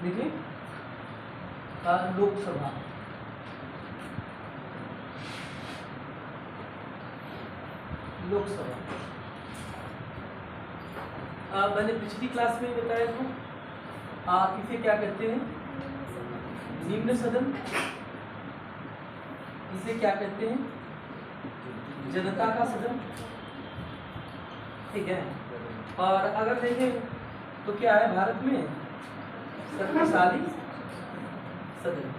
देखिए लोकसभा, लोकसभा मैंने पिछली क्लास में बताया था, इसे क्या कहते हैं? निम्न सदन। इसे क्या कहते हैं? जनता का सदन। ठीक है। और अगर देखें तो क्या है भारत में? शक्तिशाली सदन।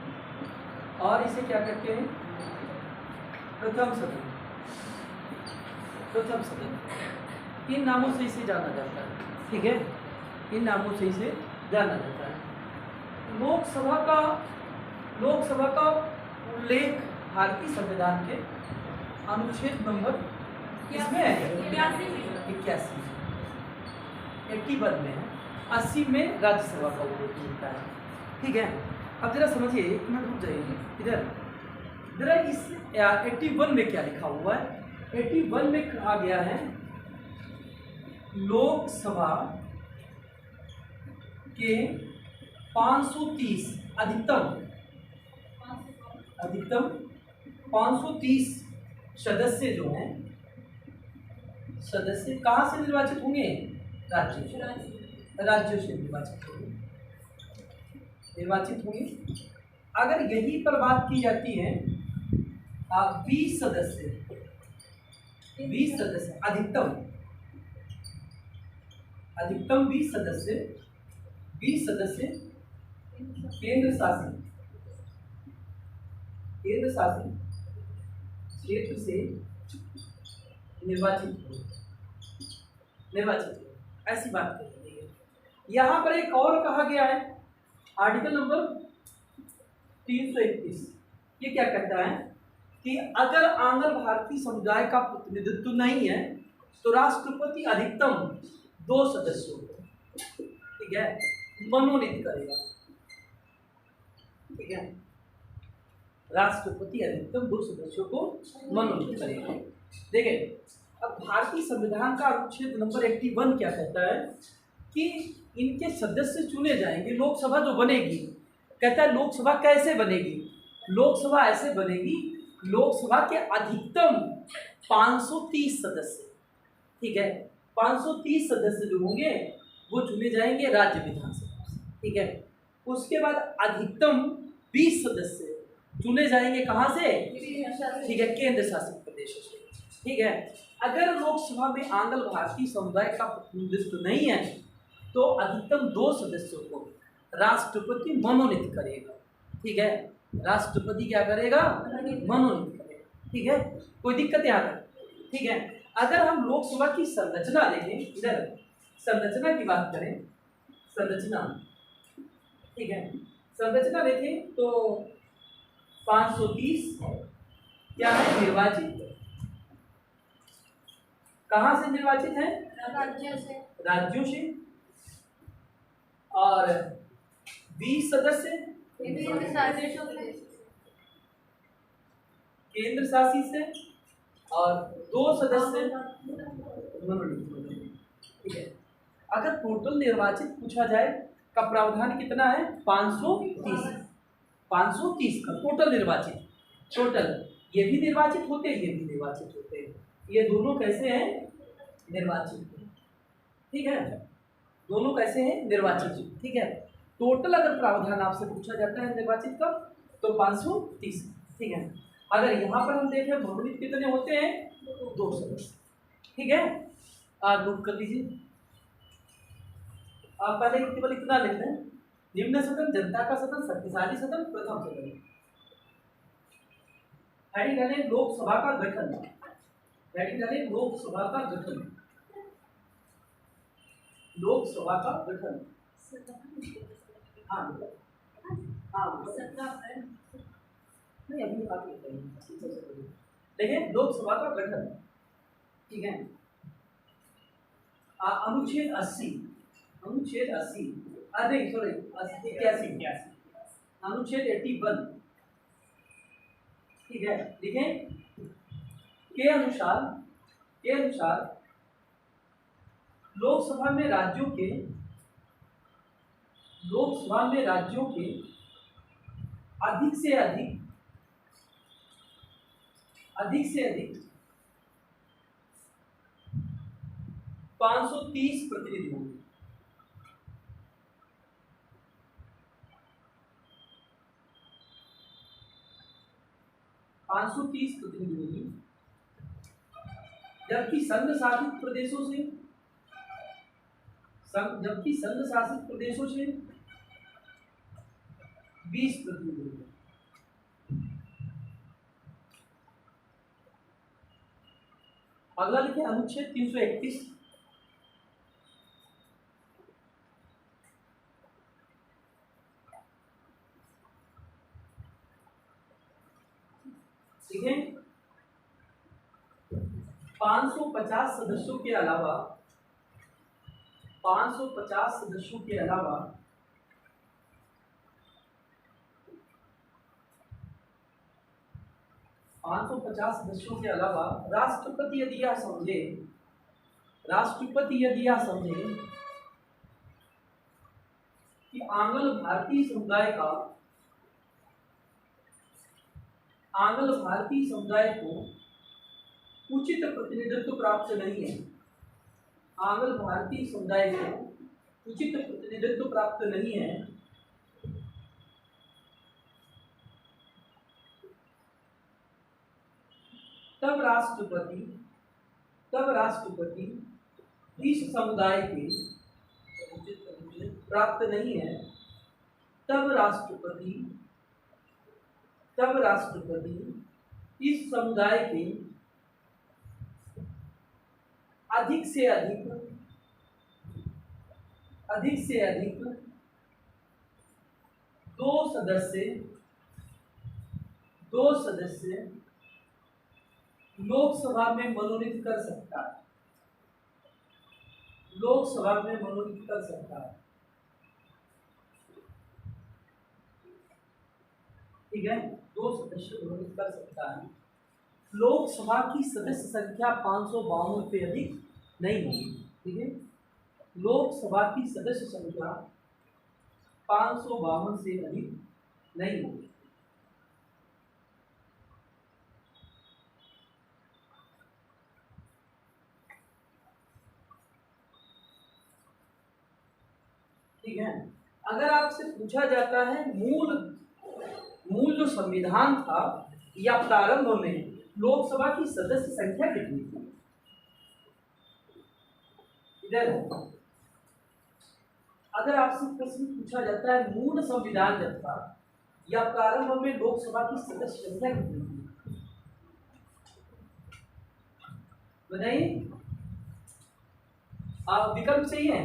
और इसे क्या कहते हैं? प्रथम सदन। प्रथम सदन। इन नामों से इसे जाना जाता है। ठीक है, इन नामों से इसे जाना जाता है। लोकसभा का उल्लेख भारतीय संविधान के अनुच्छेद नंबर किसमें है? 81 81 में है। 80 में राज्यसभा का उल्लेख मिलता है। ठीक है, अब जरा समझिए, एक मिनट रुक जाइए इधर। जरा इस 81 में क्या लिखा हुआ है? 81 में कहा गया है लोकसभा के 530 अधिकतम 530 सदस्य जो हैं, सदस्य कहाँ से निर्वाचित होंगे? राज्यों से निर्वाचित होंगे। अगर यही पर बात की जाती है 20 सदस्य अधिकतम 20 सदस्य केंद्र शासित क्षेत्र से निर्वाचित हो, ऐसी बात कही गई है। यहाँ पर एक और कहा गया है, आर्टिकल नंबर 331। ये क्या कहता है कि अगर आंग्ल भारतीय समुदाय का प्रतिनिधित्व नहीं है तो राष्ट्रपति अधिकतम 2 सदस्यों को, ठीक है, मनोनीत करेगा। ठीक है, राष्ट्रपति अधिकतम 2 सदस्यों को मनोनीत करेगा। देखिए, अब भारतीय संविधान का अनुच्छेद नंबर 81 क्या कहता है कि इनके सदस्य चुने जाएंगे। लोकसभा जो बनेगी, कहता है लोकसभा कैसे बनेगी? लोकसभा ऐसे बनेगी, लोकसभा के अधिकतम 530 सदस्य, ठीक है, 530 सदस्य जो होंगे वो चुने जाएंगे राज्य विधानसभा से। ठीक है, उसके बाद अधिकतम 20 सदस्य चुने जाएंगे कहाँ से? ठीक है, केंद्र शासित प्रदेशों से। ठीक है, अगर लोकसभा में आंग्ल भारतीय समुदाय का प्रतिनिधित्व नहीं है तो अधिकतम 2 सदस्यों को राष्ट्रपति मनोनीत करेगा। ठीक है, राष्ट्रपति क्या करेगा? मनोनीत करेगा। ठीक है, कोई दिक्कत यहाँ तक? ठीक है, अगर हम लोकसभा की संरचना देखें, इधर संरचना की बात करें, संरचना, ठीक है, संरचना देखें तो 530 क्या है? निर्वाचित। कहाँ से निर्वाचित है? राज्यों से। और 20 सदस्य केंद्र शासित से और 2 सदस्य मनोनीत। ठीक है, अगर टोटल निर्वाचित पूछा जाए का प्रावधान कितना है? 530 का टोटल निर्वाचित। टोटल ये भी निर्वाचित होते हैं, ये भी निर्वाचित होते हैं, ये दोनों कैसे हैं? निर्वाचित। ठीक है, दोनों कैसे हैं? निर्वाचित। ठीक है, टोटल अगर प्रावधान आपसे पूछा जाता है निर्वाचित का तो 530। ठीक है, अगर यहाँ पर हम देखें मनोनीत कितने होते हैं? 2 सदस्य। ठीक है, आप नोट कर लीजिए। आप पहले केवल इतना लिख दें, निम्न सदन, जनता का सदन, शक्तिशाली सदन, प्रथम सदन। हेडिंग डालें लोकसभा का गठन। हेडिंग डालें लोकसभा का गठन। लोकसभा का गठन। हाँ नहीं, अभी आप देखिए लोकसभा का गठन। ठीक है, अनुच्छेद 80 अरे सॉरी 81 अनुच्छेद 81, ठीक है, लिखें के अनुसार लोकसभा में राज्यों के लोकसभा में राज्यों के अधिक से अधिक 530 प्रतिनिधि होंगे। 530 प्रतिनिधि होंगे, जबकि संघ शासित प्रदेशों से 20 प्रतिनिधि होंगे। अगला लिखे अनुच्छेद 331। ठीक है, 550 सदस्यों के अलावा 550 सदस्यों के अलावा राष्ट्रपति यदि यह समझे कि आंग्ल भारतीय समुदाय को उचित प्रतिनिधित्व प्राप्त नहीं है, आंग्ल भारतीय समुदाय को उचित प्रतिनिधित्व प्राप्त नहीं है, तब राष्ट्रपति इस समुदाय के प्राप्त नहीं है, तब राष्ट्रपति इस समुदाय के अधिक से अधिक 2 सदस्य लोकसभा में मनोनीत कर सकता है। ठीक है, 2 सदस्य मनोनीत कर सकता है। लोकसभा की सदस्य संख्या 552 से अधिक नहीं होगी। ठीक है, लोकसभा की सदस्य संख्या 552 से अधिक नहीं होगी। ठीक है, अगर आपसे पूछा जाता है मूल जो संविधान था या प्रारंभ में लोकसभा की सदस्य संख्या कितनी थी, इधर अगर आपसे प्रश्न पूछा जाता है मूल संविधान जब था या प्रारंभ में लोकसभा की सदस्य संख्या कितनी थी, बताइए। विकल्प सही है।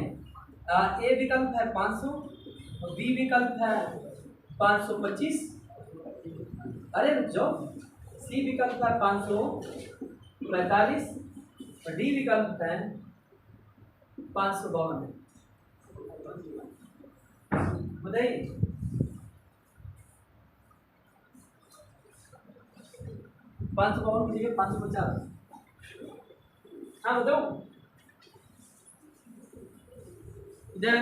ए विकल्प है 500, बी विकल्प है 525, अरे रुक जाओ, सी विकल्प है 545 और डी विकल्प है 552। बताइए। 552 की जगह 550। हाँ बताओ। इधर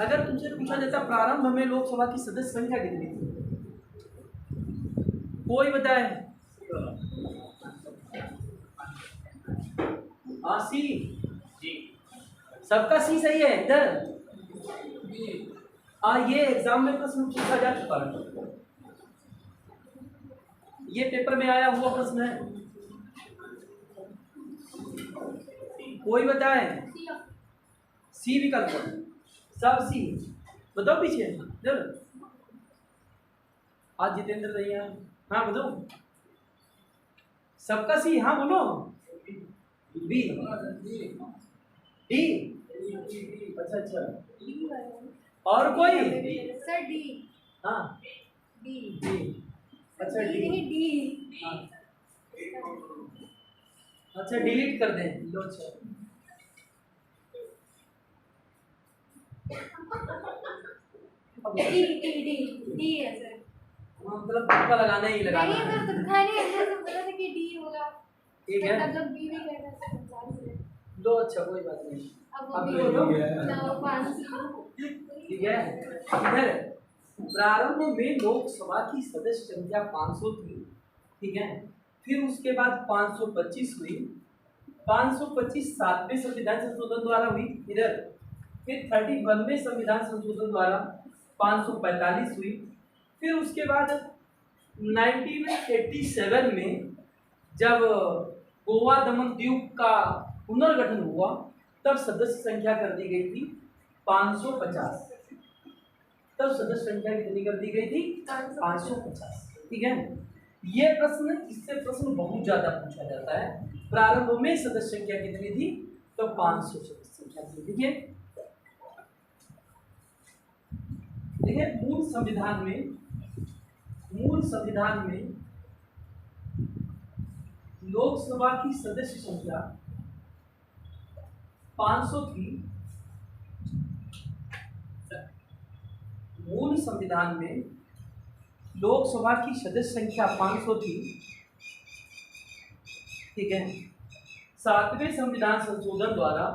अगर तुमसे पूछा जाता प्रारंभ में लोकसभा की सदस्य संख्या कितनी थी, कोई बताए। सी, सबका सी सही है। इधर ये एग्जाम में प्रश्न पूछा जा चुका है, ये पेपर में आया हुआ प्रश्न है। कोई बताए। सी विकल्प, सब सी। बताओ पीछे। आज जितेंद्र भैया, हाँ बताओ। सबका सी, हाँ बोलो। बी, डी, अच्छा। और कोई सर डी। हाँ डी। अच्छा डी। हाँ अच्छा, डिलीट कर दें लो। अच्छा डी है सर। मतलब तुक्का लगाना ही लगाना नहीं है। सर, तुक्का नहीं, ऐसे तो बोला था कि डी होगा। ठीक है, मतलब बी भी कहना है। लो अच्छा कोई बात नहीं। अब अब वो तो भी हो 500 ठीक है। इधर प्रारंभ में लोकसभा की सदस्य संख्या 500 थी, ठीक है। फिर उसके बाद 525 हुई, 525 सातवें संविधान संशोधन द्वारा हुई। इधर फिर 31वें संविधान संशोधन द्वारा 545 हुई। फिर उसके बाद 1987 में जब गोवा दमन द्वीप का पुनर्गठन हुआ तब सदस्य संख्या कर दी गई थी 550। तब सदस्य संख्या कितनी कर दी गई थी? 550। ठीक है। ये प्रश्न, इससे प्रश्न बहुत ज्यादा पूछा जाता है। प्रारंभ में सदस्य संख्या कितनी थी? तो 500 सदस्य संख्या थी। ठीक है। देखिए मूल संविधान में लोकसभा की सदस्य संख्या 500 थी। मूल संविधान में लोकसभा की सदस्य संख्या 500 थी, ठीक है। सातवें संविधान संशोधन द्वारा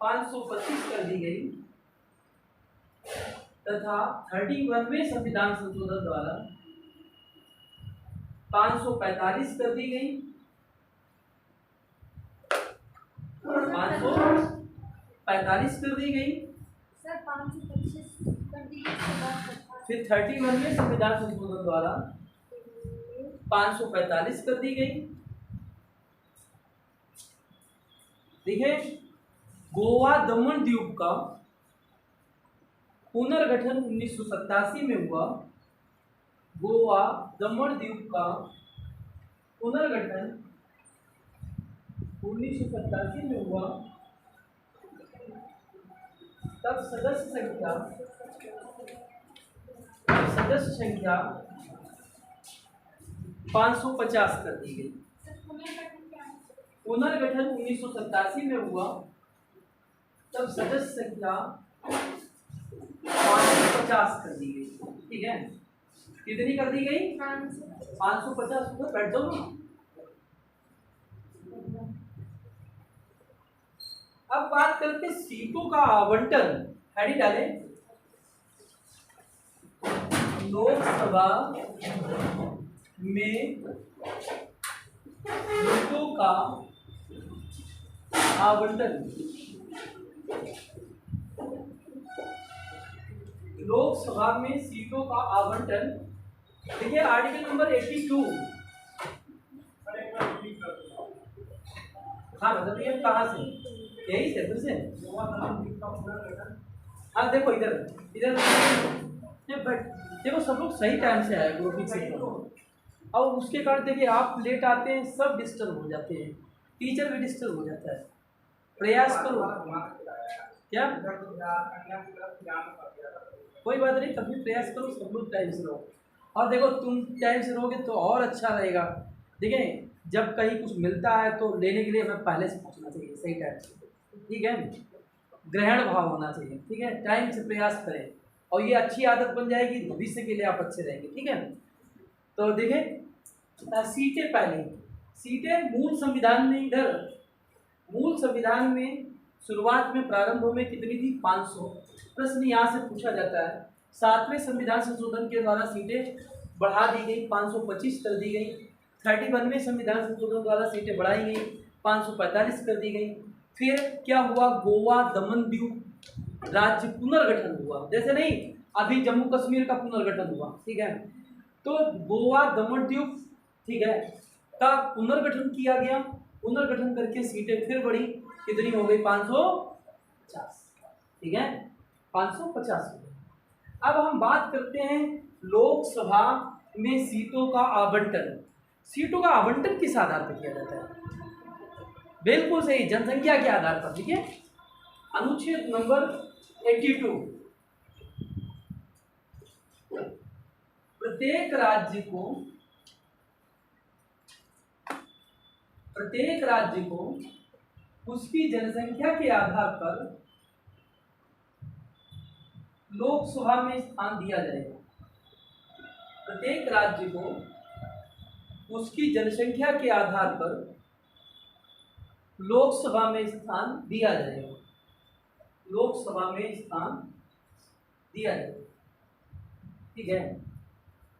525 कर दी गई तथा 31वें संविधान संशोधन द्वारा 545 कर दी गई। 545 कर दी गई। सर 525 कर दी इसके बाद फिर 31वें संविधान संशोधन द्वारा 545 कर दी गई। देखिए गोवा दमन द्वीप का पुनर्गठन 1987 में हुआ। गोवा दमन द्वीप का पुनर्गठन 1987 में हुआ। तब सदस्य संख्या 550 कर दी गई। पुनर्गठन 1987 में हुआ तब सदस्य संख्या 550 कर दी गई। ठीक है। कितनी कर दी गई? 550। ऊपर बैठ जाओ ना। अब बात करते सीटों का आवंटन। हेडी डाले लोकसभा में सीटों का आवंटन। लोकसभा में सीटों का आवंटन। देखिए आर्टिकल नंबर 82। हाँ बताइए कहाँ से? यही से फिर से। हाँ देखो इधर देखो सब लोग सही टाइम से आए ग्रुपिंग से। और उसके कारण देखिए आप लेट आते हैं, सब डिस्टर्ब हो जाते हैं, टीचर भी डिस्टर्ब हो जाता है। प्रयास करो। क्या कोई बात नहीं, कभी प्रयास करो, सब लोग टाइम से रहो। और देखो तुम टाइम से रहोगे तो और अच्छा रहेगा। देखें जब कहीं कुछ मिलता है तो लेने के लिए हमें पहले से पूछना चाहिए, सही टाइम से। ठीक है। ग्रहण भाव होना चाहिए। ठीक है। टाइम से प्रयास करें और ये अच्छी आदत बन जाएगी, भविष्य के लिए आप अच्छे रहेंगे। ठीक है। तो देखें सीटें पहले, सीटें मूल संविधान में, इधर मूल संविधान में शुरुआत में प्रारंभ में कितनी थी? 500। प्रश्न यहाँ से पूछा जाता है। सातवें संविधान संशोधन के द्वारा सीटें बढ़ा दी गई, 525 कर दी गई। 31वें संविधान संशोधन द्वारा सीटें बढ़ाई गई, 545 कर दी गई। फिर क्या हुआ? गोवा दमन द्वीप राज्य पुनर्गठन हुआ। जैसे नहीं अभी जम्मू कश्मीर का पुनर्गठन हुआ। ठीक है। तो गोवा दमन द्वीप, ठीक है, का पुनर्गठन किया गया। पुनर्गठन करके सीटें फिर बढ़ी, कितनी हो गई? 550। ठीक है। 550 हो गई। अब हम बात करते हैं लोकसभा में सीटों का आवंटन। सीटों का आवंटन किस आधार पर किया जाता है? बिल्कुल सही, जनसंख्या के आधार पर। ठीक है। अनुच्छेद नंबर 82। प्रत्येक राज्य को उसकी जनसंख्या के आधार पर लोकसभा में स्थान दिया जाएगा। प्रत्येक राज्य को उसकी जनसंख्या के आधार पर लोकसभा में स्थान दिया जाएगा, लोकसभा में स्थान दिया जाएगा। ठीक है।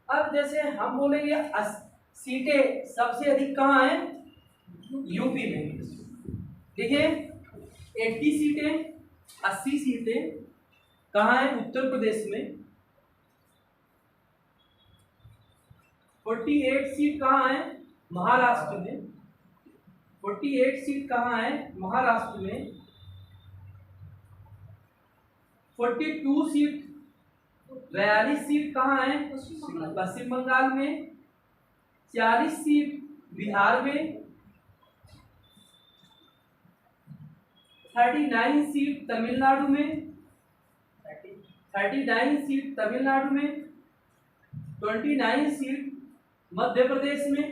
अब जैसे हम बोलेंगे सीटें सबसे अधिक कहाँ है, यूपी में। देखिए 80 सीटें, 80 सीटें कहाँ है, उत्तर प्रदेश में। 48 सीट कहाँ है, महाराष्ट्र में। 48 सीट कहाँ है, महाराष्ट्र में। 42 सीट, 42 सीट कहाँ है, पश्चिम बंगाल में। 40 सीट बिहार में। 39 सीट तमिलनाडु में। 39 सीट तमिलनाडु में। 29 सीट मध्य प्रदेश में।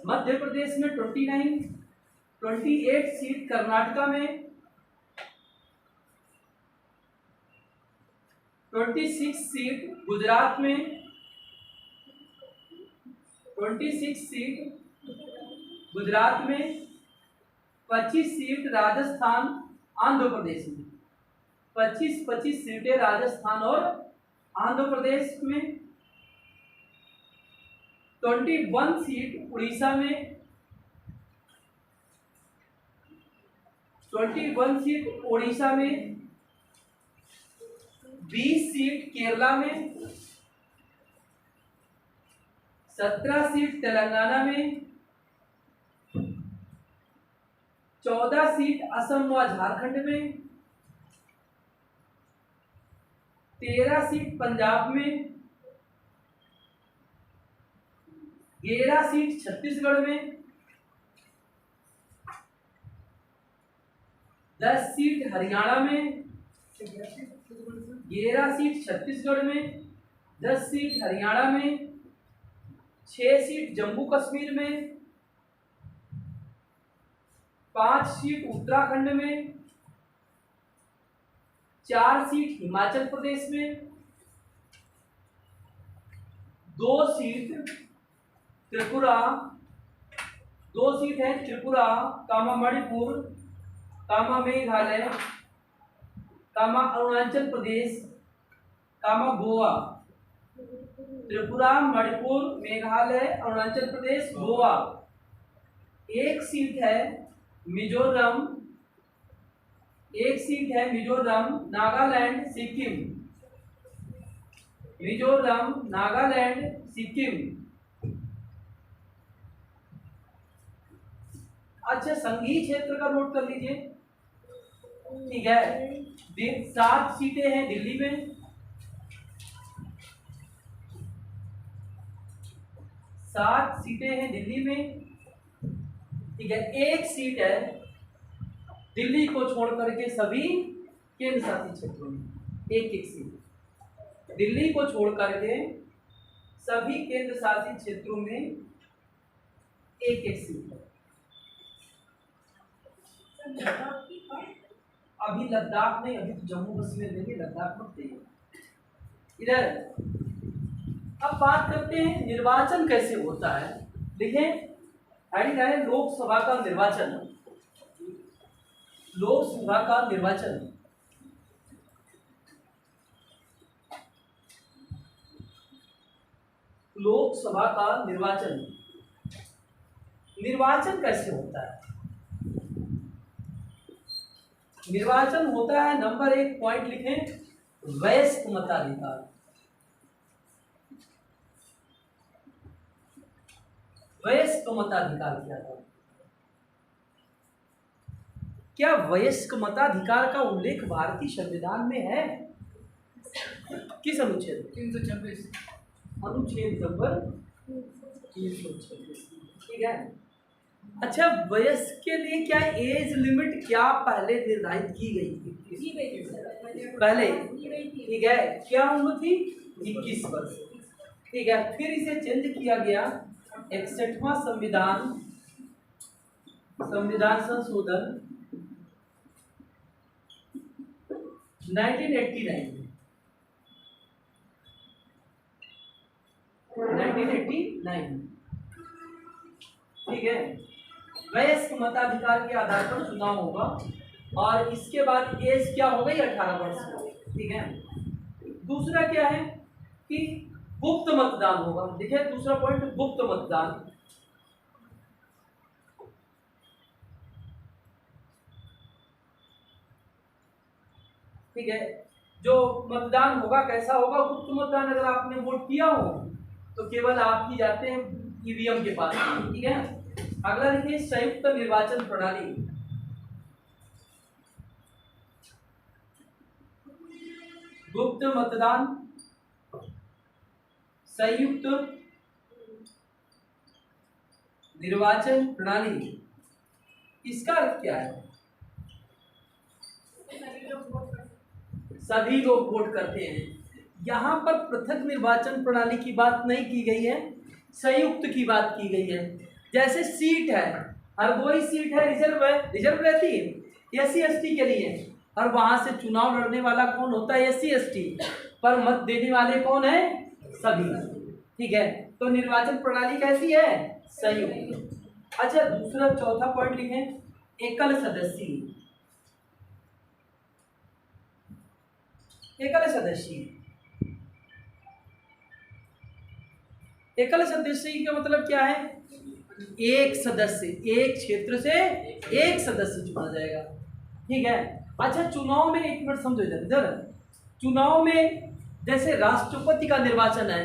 मध्य प्रदेश में 29। 28 सीट कर्नाटका में। 26 सीट गुजरात में। 26 सीट गुजरात में। 25 सीट राजस्थान आंध्र प्रदेश में। 25 सीटें राजस्थान और आंध्र प्रदेश में। 21 सीट उड़ीसा में। 21 सीट उड़ीसा में। 20 सीट केरला में। 17 सीट तेलंगाना में। 14 सीट असम व झारखंड में। 13 सीट पंजाब में। 11 सीट छत्तीसगढ़ में। 10 सीट हरियाणा में। 11 सीट छत्तीसगढ़ में। 10 सीट हरियाणा में। 6 सीट जम्मू कश्मीर में। 5 सीट उत्तराखंड में। 4 सीट हिमाचल प्रदेश में। 2 सीट त्रिपुरा, 2 सीट है त्रिपुरा, कामा मणिपुर, कामा मेघालय, कामा अरुणाचल प्रदेश, कामा गोवा। त्रिपुरा, मणिपुर, मेघालय, अरुणाचल प्रदेश, गोवा। 1 सीट है मिजोरम। 1 सीट है मिजोरम, नागालैंड, सिक्किम। मिजोरम, नागालैंड, सिक्किम। अच्छा, संघीय क्षेत्र का नोट कर लीजिए। ठीक है। 7 सीटें हैं दिल्ली में। 7 सीटें हैं दिल्ली में। ठीक है। 1 सीट है दिल्ली को छोड़ करके सभी केंद्र शासित क्षेत्रों में। 1 सीट दिल्ली को छोड़ करके सभी केंद्र शासित क्षेत्रों में 1 सीट है। अभी लद्दाख नहीं, अभी तो जम्मू कश्मीर देंगे, लद्दाख मत देंगे। इधर अब बात करते हैं निर्वाचन कैसे होता है। देखें हेडिंग है लोकसभा का निर्वाचन। लोकसभा का निर्वाचन लोकसभा का निर्वाचन निर्वाचन कैसे होता है। निर्वाचन होता है, नंबर 1 पॉइंट लिखें, वयस्क मताधिकार। वयस्क मताधिकार क्या था? क्या वयस्क मताधिकार का उल्लेख भारतीय संविधान में है? किस अनुच्छेद? 326 अनुच्छेद नंबर 326। ठीक है। अच्छा, वयस्क के लिए क्या एज लिमिट क्या पहले निर्धारित की गई थी? पहले। ठीक है। क्या उम्र थी? 21 वर्ष। ठीक है। फिर इसे चेंज किया गया 61वां संविधान संशोधन 1989 में। 1989 में। ठीक है। वयस्क मताधिकार के आधार पर चुनाव होगा और इसके बाद एज क्या हो गई 18 वर्ष हो, ठीक है। दूसरा क्या है कि गुप्त मतदान होगा। देखिए दूसरा पॉइंट गुप्त मतदान। ठीक है, जो मतदान होगा कैसा होगा, गुप्त मतदान। अगर आपने वोट किया हो तो केवल आप ही जाते हैं ईवीएम के पास, ठीक है। अगला देखिए संयुक्त निर्वाचन प्रणाली। गुप्त मतदान, संयुक्त निर्वाचन प्रणाली, इसका अर्थ क्या है? सभी लोग वोट करते हैं। यहाँ पर पृथक निर्वाचन प्रणाली की बात नहीं की गई है, संयुक्त की बात की गई है। जैसे सीट है, हर कोई सीट है रिजर्व रहती है एससी एसटी के लिए, और वहां से चुनाव लड़ने वाला कौन होता है? एससी एसटी, पर मत देने वाले कौन है? सभी, ठीक है। तो निर्वाचन प्रणाली कैसी है? संयुक्त। अच्छा दूसरा चौथा पॉइंट लिखें, एकल सदस्यीय। एकल सदस्यीय, एकल सदस्यीय का मतलब क्या है? एक सदस्य, एक क्षेत्र से एक सदस्य चुना जाएगा, ठीक है। अच्छा चुनाव में एक मिनट समझो इधर, चुनाव में जैसे राष्ट्रपति का निर्वाचन है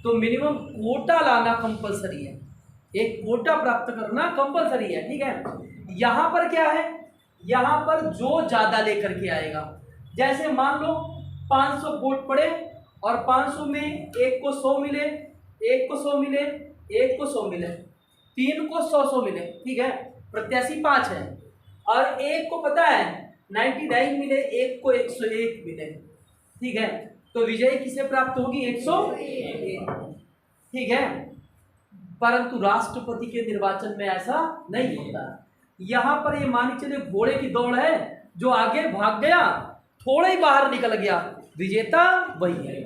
तो मिनिमम कोटा लाना कंपलसरी है, एक कोटा प्राप्त करना कंपलसरी है, ठीक है। यहाँ पर क्या है? यहाँ पर जो ज्यादा लेकर के आएगा, जैसे मान लो 500 वोट पड़े और 500 में एक को 100 मिले, एक को 100 मिले, एक को 100 मिले, 3 को 100 मिले, ठीक है। प्रत्याशी 5 है और एक को पता है 99 मिले, एक को 101 मिले, ठीक है। तो विजय किसे प्राप्त होगी? 101, ठीक है। परंतु राष्ट्रपति के निर्वाचन में ऐसा नहीं होता। यहाँ पर ये मान चले घोड़े की दौड़ है, जो आगे भाग गया थोड़ा ही बाहर निकल गया, विजेता वही है,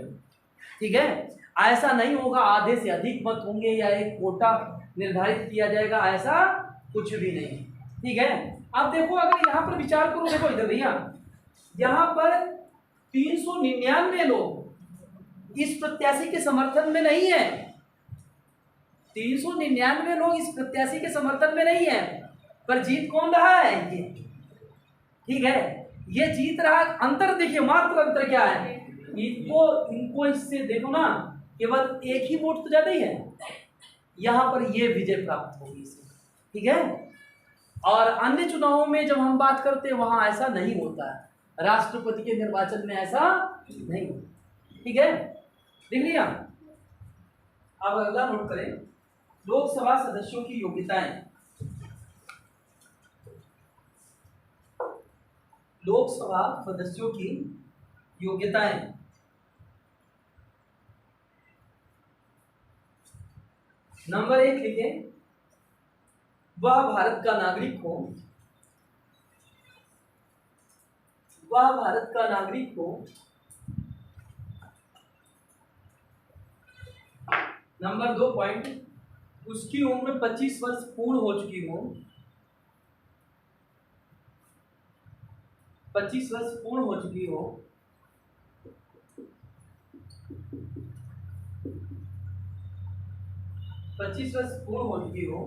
ठीक है। ऐसा नहीं होगा आधे से अधिक मत होंगे या एक कोटा निर्धारित किया जाएगा, ऐसा कुछ भी नहीं, ठीक है। अब देखो अगर यहाँ पर विचार करो, देखो इधर भैया, यहाँ पर 399 लोग इस प्रत्याशी के समर्थन में नहीं है, 399 लोग इस प्रत्याशी के समर्थन में नहीं है, पर जीत कौन रहा है? ये, ठीक है, ये जीत रहा। अंतर देखिए, मात्र अंतर क्या है? इनको इससे देखो ना, केवल एक ही वोट तो ज्यादा ही है, यहाँ पर ये विजय प्राप्त होगी इसे, ठीक है। और अन्य चुनावों में जब हम बात करते हैं वहां ऐसा नहीं होता है, राष्ट्रपति के निर्वाचन में ऐसा नहीं होता, ठीक है। देख लिया। अब अगला नोट करें, लोकसभा सदस्यों की योग्यताएं। लोकसभा सदस्यों की योग्यताएं। नंबर 1 लिखें, वह भारत का नागरिक हो, वह भारत का नागरिक हो। नंबर 2 पॉइंट, उसकी उम्र 25 वर्ष पूर्ण हो चुकी हो, 25 वर्ष पूर्ण हो चुकी हो। पच्चीस वर्ष पूर्ण हो चुकी हो,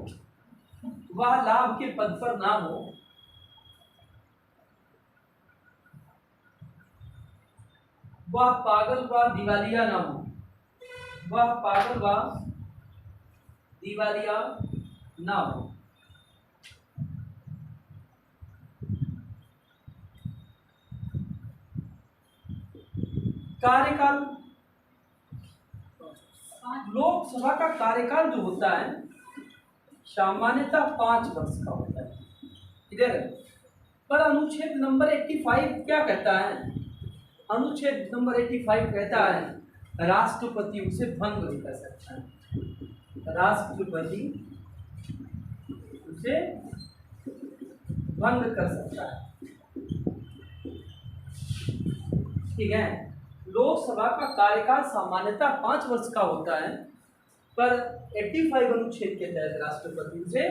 वह लाभ के पद पर ना हो, वह पागल व दिवालिया ना हो, वह पागल व दिवालिया ना हो। कार्यकाल, लोकसभा का कार्यकाल जो होता है सामान्यतः 5 वर्ष का होता है, इधर। पर अनुच्छेद नंबर 85 क्या कहता है? अनुच्छेद नंबर 85 कहता है राष्ट्रपति उसे भंग भी कर सकता है, राष्ट्रपति उसे भंग कर सकता है, ठीक है। लोकसभा का कार्यकाल सामान्यतः 5 वर्ष का होता है, पर 85 अनुच्छेद के तहत राष्ट्रपति उसे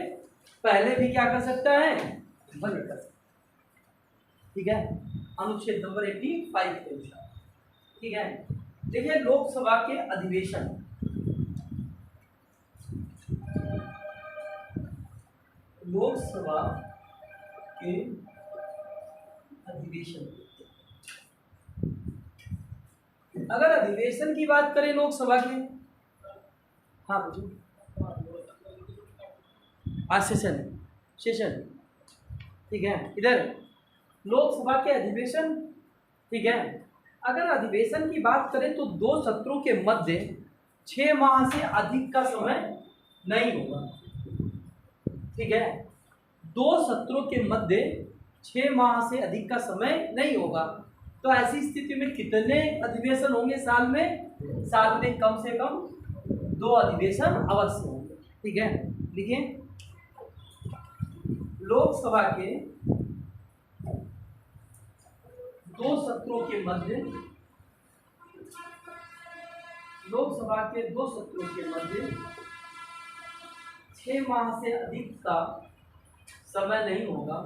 पहले भी क्या कर सकता है, बंद कर सकता है। ठीक है, अनुच्छेद नंबर 85 के अनुसार। ठीक है, देखिए लोकसभा के अधिवेशन, लोकसभा के अधिवेशन, अगर अधिवेशन की बात करें लोकसभा के, हाँ पूछो, सेशन, सेशन, ठीक है, इधर लोकसभा के अधिवेशन। ठीक है, अगर अधिवेशन की बात करें तो 2 सत्रों के मध्य 6 माह से अधिक का समय नहीं होगा। ठीक है, 2 सत्रों के मध्य 6 माह से अधिक का समय नहीं होगा। तो ऐसी स्थिति में कितने अधिवेशन होंगे साल में? साल में कम से कम 2 अधिवेशन अवश्य होंगे। ठीक है, लिखिए लोकसभा के 2 सत्रों के मध्य, लोकसभा के 2 सत्रों के मध्य 6 माह से अधिक का समय नहीं होगा।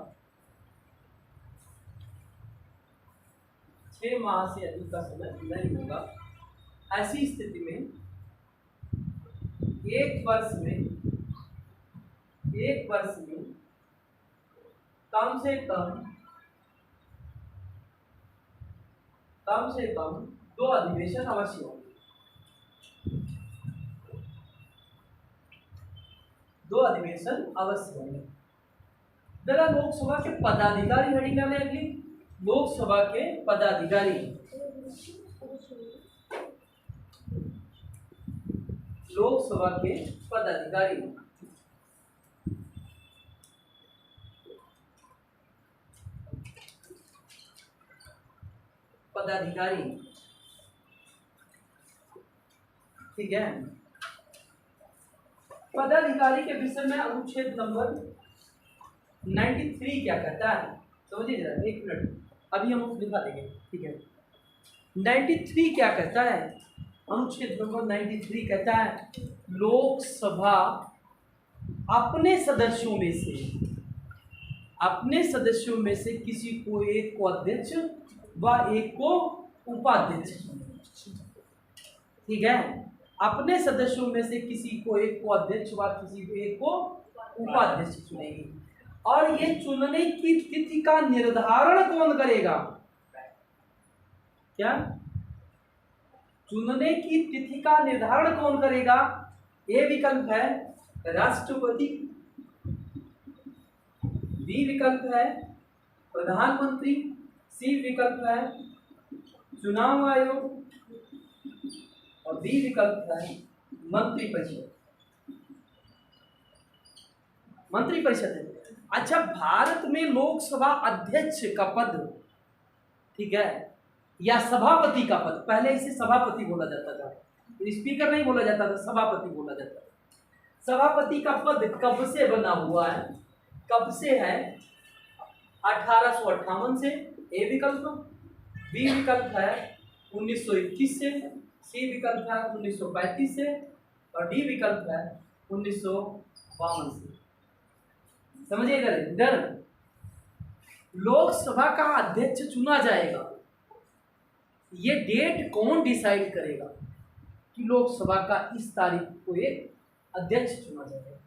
6 माह से अधिक का समय नहीं होगा। ऐसी स्थिति में एक वर्ष में कम से कम 2 अधिवेशन अवश्य होंगे। 2 अधिवेशन अवश्य होंगे। जरा लोकसभा के पदाधिकारी हेडिंग डालें अगली, लोकसभा के पदाधिकारी, लोकसभा के पदाधिकारी, पदाधिकारी। ठीक है, पदाधिकारी के विषय में अनुच्छेद नंबर 93 क्या कहता है, समझिए जरा, एक मिनट, अभी हम लिखा देंगे। ठीक है, 93 क्या कहता है? अनुच्छेद नंबर 93 कहता है लोकसभा अपने सदस्यों में से किसी को एक को अध्यक्ष व एक को उपाध्यक्ष। ठीक है, अपने सदस्यों में से किसी को एक को अध्यक्ष व किसी को एक को उपाध्यक्ष चुनेगी। और ये चुनने की तिथि का निर्धारण कौन करेगा? क्या? चुनने की तिथि का निर्धारण कौन करेगा? ए विकल्प है राष्ट्रपति, बी विकल्प है प्रधानमंत्री, सी विकल्प है चुनाव आयोग और डी विकल्प है मंत्रिपरिषद। मंत्रिपरिषद है। अच्छा, भारत में लोकसभा अध्यक्ष का पद, ठीक है, या सभापति का पद, पहले इसे सभापति बोला जाता था, स्पीकर नहीं बोला जाता था, सभापति बोला जाता था। सभापति का पद कब से बना हुआ है? कब से है? 1858 से, ए विकल्प। बी विकल्प है 1921 से, सी विकल्प है 1935 से और डी विकल्प है 1952 से। समझिए इधर लोकसभा का अध्यक्ष चुना जाएगा। ये डेट कौन डिसाइड करेगा कि लोकसभा का इस तारीख को एक अध्यक्ष चुना जाएगा?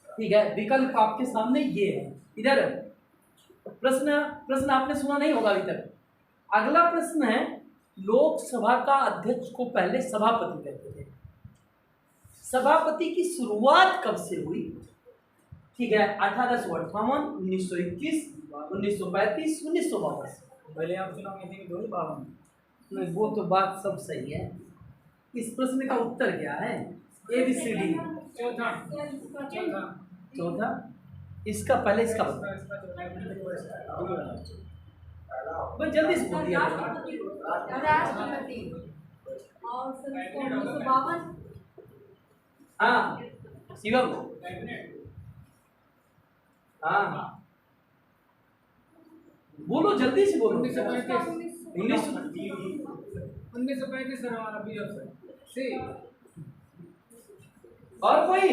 ठीक है, विकल्प आपके सामने ये है। इधर प्रश्न आपने सुना नहीं होगा अभी तक। अगला प्रश्न है, लोकसभा का अध्यक्ष को पहले सभापति कहते थे। सभापति की शुरुआत कब से हुई? ठीक है, 1858, 1921, 1935, 1952। पहले आप चुनाव में थे, 52। नहीं, वो तो बात सब सही है। इस प्रश्न का उत्तर क्या है? A B C D. चौथा, इसका पहले इसका मैं जल्दी से बोल दिया। राष्ट्रपति और 1952। हाँ शिवम, हाँ बोलो, जल्दी से बोलो। 1935 और कोई?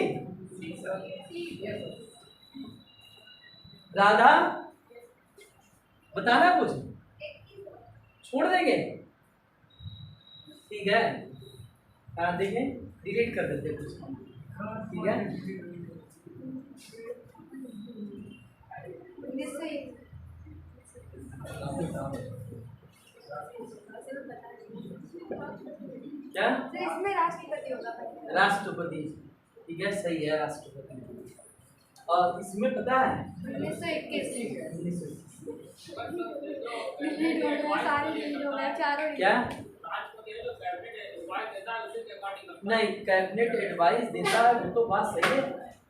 राधा बताना कुछ, छोड़ देंगे? ठीक है, देखें डिलीट कर देते कुछ, ठीक है। क्या इसमें राष्ट्रपति होगा। राष्ट्रपति, ठीक है, सही है, राष्ट्रपति। और इसमें पता है 1921 चारों क्या नहीं, कैबिनेट एडवाइस देता है, वो तो बात सही है,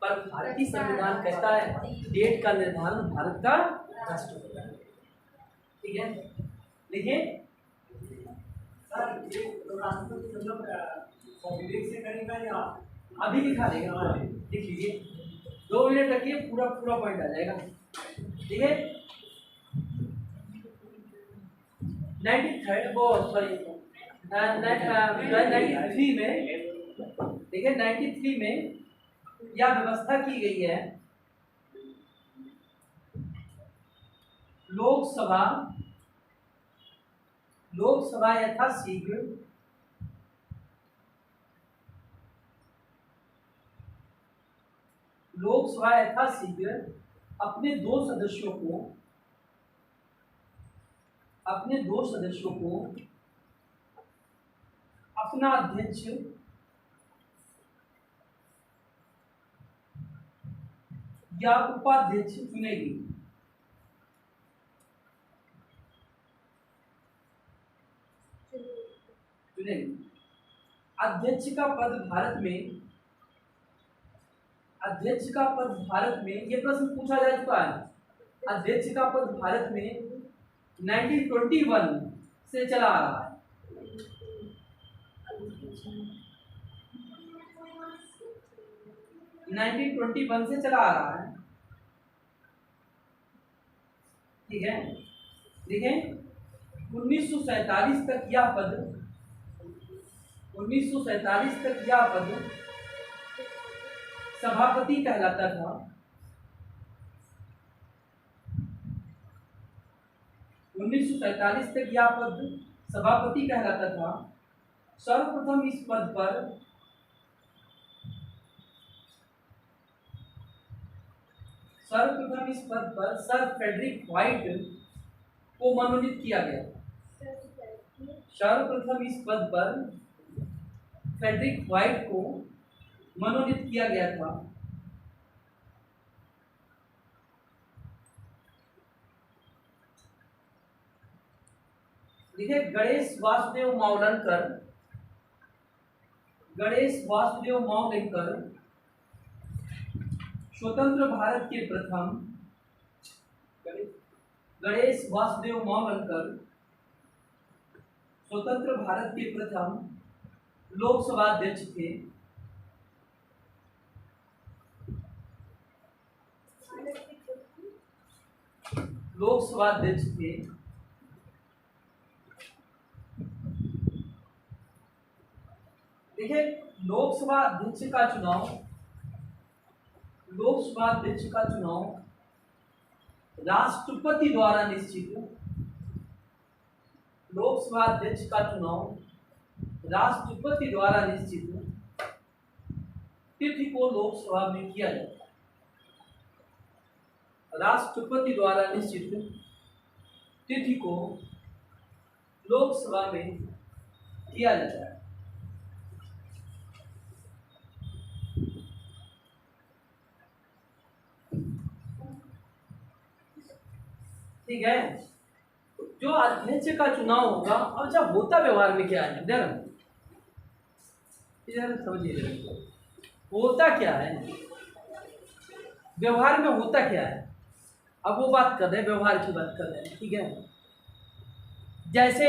पर भारतीय संविधान कहता है डेट का निर्धारण भारत का राष्ट्रपति, ठीक है। देखिए अभी दिखा देगा, देख लीजिए, 2 मिनट रखिए, पूरा पूरा पॉइंट आ जाएगा, ठीक है। 93 वो सॉरी 93 में, देखिए 93 में यह व्यवस्था की गई है, लोकसभा यथाशीघ्र अपने दो सदस्यों को अपना अध्यक्ष या उपाध्यक्ष चुनेगी। अध्यक्ष का पद भारत में ये प्रश्न पूछा जा चुका है। अध्यक्ष का पद भारत में 1921 से चला आ रहा है। 1921 से चला आ रहा है, ठीक है। देखें 1947 तक यह पद सभापति कहलाता था। 1947 तक यह पद सभापति कहलाता था। सर्वप्रथम इस पद पर सर फ्रेडरिक व्हाइट को मनोनीत किया गया। सर्वप्रथम इस पद पर फ्रेडरिक व्हाइट को मनोनीत किया गया था। देखिए गणेश वासुदेव मावलंकर स्वतंत्र भारत के प्रथम लोकसभा अध्यक्ष थे। देखिए लोकसभा अध्यक्ष का चुनाव राष्ट्रपति द्वारा निश्चित तिथि को लोकसभा में किया जाता है। राष्ट्रपति द्वारा निश्चित तिथि को लोकसभा में किया जाता है। ठीक है, जो अध्यक्ष का चुनाव होगा। अब जब होता व्यवहार में क्या है, इधर समझिए, होता क्या है व्यवहार में, होता क्या है। अब वो बात कर रहे हैं, व्यवहार की बात कर रहे हैं, ठीक है। जैसे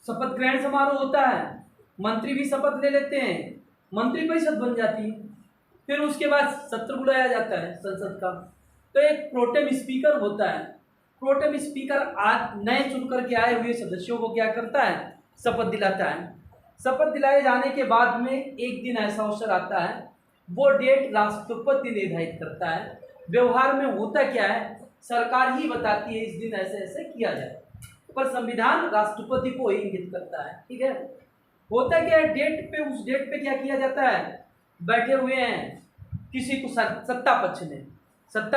शपथ ग्रहण समारोह होता है, मंत्री भी शपथ ले लेते हैं, मंत्री परिषद बन जाती है, फिर उसके बाद सत्र बुलाया जाता है संसद का, तो एक प्रोटेम स्पीकर होता है। प्रोटेम स्पीकर आज नए चुनकर के आए हुए सदस्यों को क्या करता है, शपथ दिलाता है। शपथ दिलाए जाने के बाद में एक दिन ऐसा अवसर आता है, वो डेट राष्ट्रपति निर्धारित करता है। व्यवहार में होता क्या है, सरकार ही बताती है इस दिन ऐसे ऐसे किया जाए, पर संविधान राष्ट्रपति को ही इंगित करता है। ठीक है, होता क्या है, डेट पे, उस डेट पे क्या किया जाता है, बैठे हुए हैं किसी को सत्ता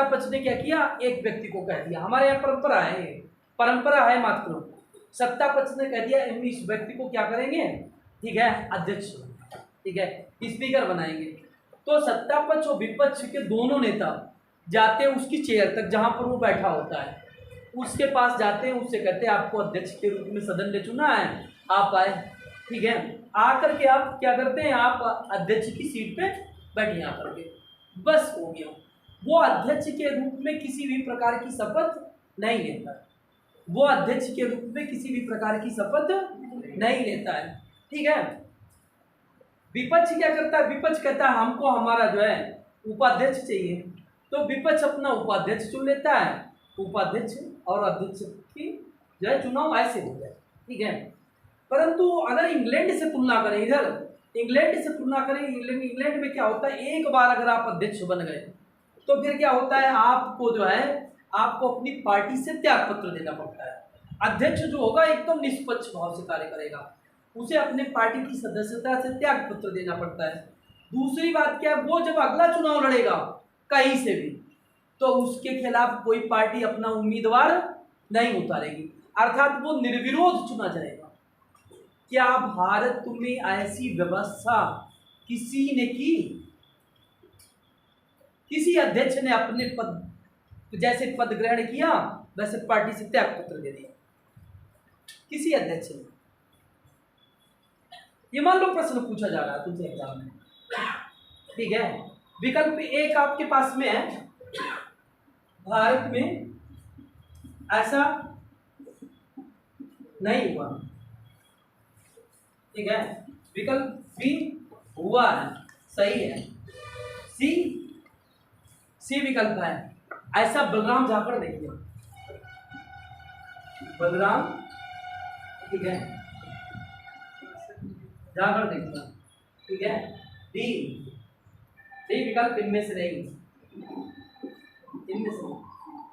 पक्ष ने क्या किया, एक व्यक्ति को कह दिया, हमारे यहाँ परंपरा है, ये परंपरा है मात्र, सत्ता पक्ष ने कह दिया इस व्यक्ति को क्या करेंगे, ठीक है, अध्यक्ष, ठीक है, स्पीकर बनाएंगे। तो सत्ता पक्ष और विपक्ष के दोनों नेता जाते हैं उसकी चेयर तक जहां पर वो बैठा होता है, उसके पास जाते हैं, उससे कहते हैं आपको अध्यक्ष के रूप में सदन ने चुना है, आप आए। ठीक है, आकर के आप क्या करते हैं, आप अध्यक्ष की सीट पे बैठिए आकर के, बस हो गया। वो अध्यक्ष के रूप में किसी भी प्रकार की शपथ नहीं लेता, वो अध्यक्ष के रूप में किसी भी प्रकार की शपथ नहीं लेता है। ठीक है, विपक्ष क्या करता है, विपक्ष कहता है हमको हमारा जो है उपाध्यक्ष चाहिए, तो विपक्ष अपना उपाध्यक्ष चुन लेता है, उपाध्यक्ष और अध्यक्ष की जो है चुनाव ऐसे हो जाए। ठीक है, परंतु अगर इंग्लैंड से तुलना करें, इंग्लैंड से तुलना करें, इंग्लैंड में क्या होता है, एक बार अगर आप अध्यक्ष बन गए तो फिर क्या होता है, आपको जो है आपको अपनी पार्टी से त्याग पत्र देना पड़ता है। अध्यक्ष जो होगा एकदम निष्पक्ष भाव से कार्य करेगा, उसे अपने पार्टी की सदस्यता से त्याग पत्र देना पड़ता है। दूसरी बात क्या है, वो जब अगला चुनाव लड़ेगा कहीं से भी, तो उसके खिलाफ कोई पार्टी अपना उम्मीदवार नहीं उतारेगी, अर्थात वो निर्विरोध चुना जाएगा। क्या भारत में ऐसी व्यवस्था किसी ने की? किसी अध्यक्ष ने अपने पद जैसे पद ग्रहण किया वैसे पार्टी से त्याग पत्र दे दिया, किसी अध्यक्ष ने? ये मान लो प्रश्न पूछा जा रहा है तुमसे एग्जाम में, ठीक है, विकल्प एक आपके पास में है, भारत में ऐसा नहीं हुआ, ठीक है, विकल्प बी हुआ है, सही है, सी विकल्प है, ऐसा बलराम झाकड़ ने किया, बलराम, ठीक है, झाकड़ ने किया, ठीक है, डी विकल्प इनमें से नहीं, इनमें से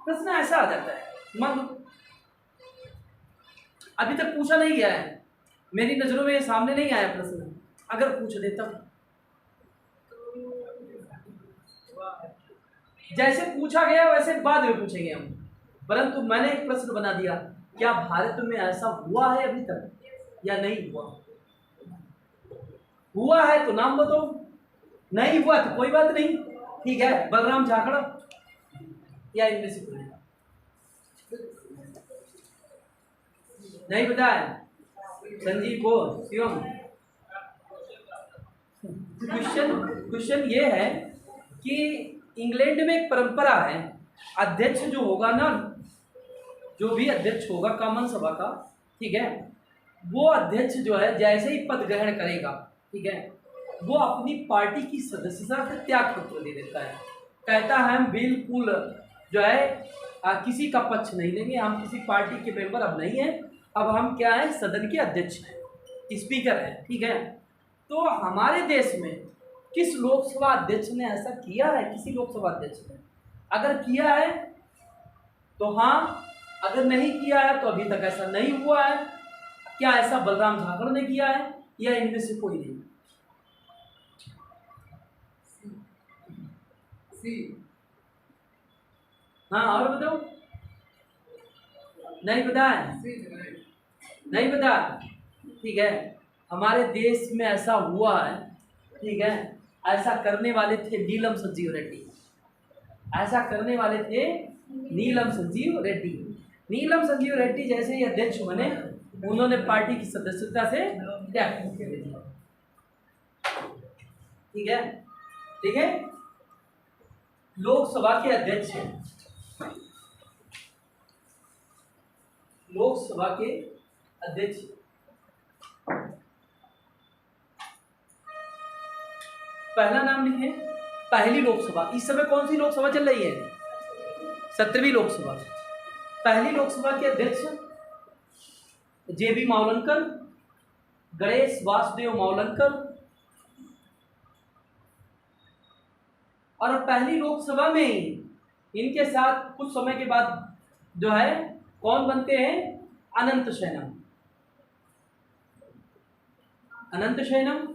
प्रश्न ऐसा आ जाता है, मान अभी तक पूछा नहीं गया है, मेरी नजरों में सामने नहीं आया प्रश्न, अगर पूछ देता जैसे पूछा गया वैसे बाद में पूछेंगे हम, परंतु मैंने एक प्रश्न बना दिया, क्या भारत में ऐसा हुआ है अभी तक या नहीं हुआ? हुआ है तो नाम बताओ, नहीं हुआ तो कोई बात नहीं, ठीक है, बलराम झाकड़ या इनमें से कोई नहीं बताया, संजीव को शिवम। क्वेश्चन ये है कि इंग्लैंड में एक परंपरा है, अध्यक्ष जो होगा ना, जो भी अध्यक्ष होगा कामन सभा का, ठीक है, वो अध्यक्ष जो है जैसे ही पद ग्रहण करेगा, ठीक है, वो अपनी पार्टी की सदस्यता से त्याग पत्र दे देता है, कहता है हम बिल्कुल जो है किसी का पक्ष नहीं लेंगे, हम किसी पार्टी के मेंबर अब नहीं है, अब हम क्या है, सदन के अध्यक्ष हैं, स्पीकर हैं। ठीक है, तो हमारे देश में किस लोकसभा अध्यक्ष ने ऐसा किया है? किसी लोकसभा अध्यक्ष ने अगर किया है तो हाँ, अगर नहीं किया है तो अभी तक ऐसा नहीं हुआ है। क्या ऐसा बलराम झाकड़ ने किया है या इनमें से कोई नहीं? हाँ, और बताओ, नहीं पता है, नहीं पता, ठीक है, हमारे देश में ऐसा हुआ है, ठीक है, ऐसा करने वाले थे नीलम संजीव रेड्डी, ऐसा करने वाले थे नीलम संजीव रेड्डी। नीलम संजीव रेड्डी जैसे ही अध्यक्ष बने, उन्होंने पार्टी की सदस्यता से त्याग कर दिया, ठीक है, ठीक है, लोकसभा के अध्यक्ष हैं, लोकसभा के अध्यक्ष, पहला नाम लिखे, पहली लोकसभा, इस समय कौन सी लोकसभा चल रही है? 17वीं लोकसभा। पहली लोकसभा के अध्यक्ष जेबी मावलंकर, गणेश वासुदेव मावलंकर, और पहली लोकसभा में इनके साथ कुछ समय के बाद जो है कौन बनते हैं, अनंत शयनम, अनंत शयनम।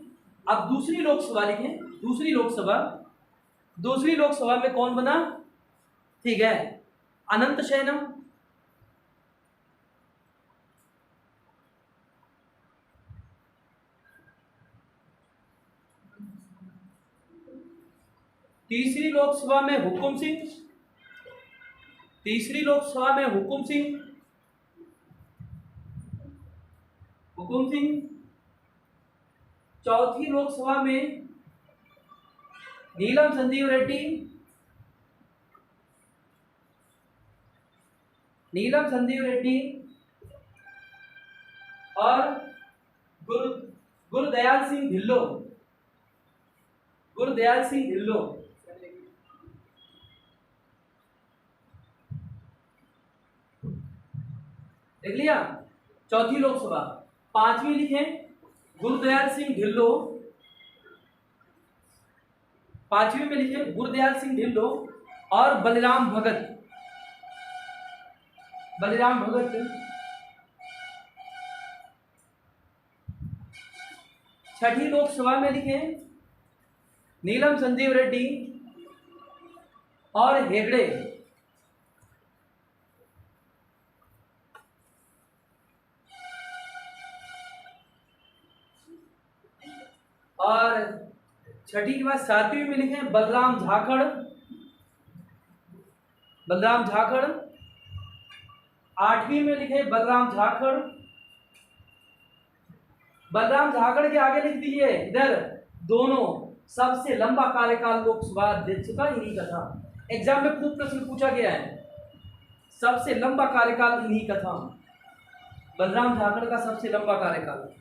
अब दूसरी लोकसभा लिखें, दूसरी लोकसभा, दूसरी लोकसभा में कौन बना, ठीक है, अनंत शयनम। तीसरी लोकसभा में हुकुम सिंह, तीसरी लोकसभा में हुकुम सिंह, हुकुम सिंह। चौथी लोकसभा में नीलम संजीव रेड्डी, नीलम संजीव रेड्डी और गुरुदयाल सिंह ढिल्लो, गुरुदयाल सिंह ढिल्लो। देख लिया, चौथी लोकसभा। पांचवी लिखें, गुरुदयाल सिंह ढिल्लो, पांचवी में लिखें गुरुदयाल सिंह ढिल्लो और बलराम भगत, बलराम भगत। छठी लोकसभा में लिखें नीलम संजीव रेड्डी और हेगड़े, और छठी के बाद सातवीं में लिखें बलराम झाखड़, बलराम झाखड़। आठवीं में लिखें बलराम झाखड़, बलराम झाखड़ के आगे लिख दीजिए इधर दोनों सबसे लंबा कार्यकाल लोकसभा अध्यक्ष का इन्हीं का था। एग्जाम में खूब प्रश्न पूछा गया है, सबसे लंबा कार्यकाल इन्हीं का था, बलराम झाखड़ का सबसे लंबा कार्यकाल।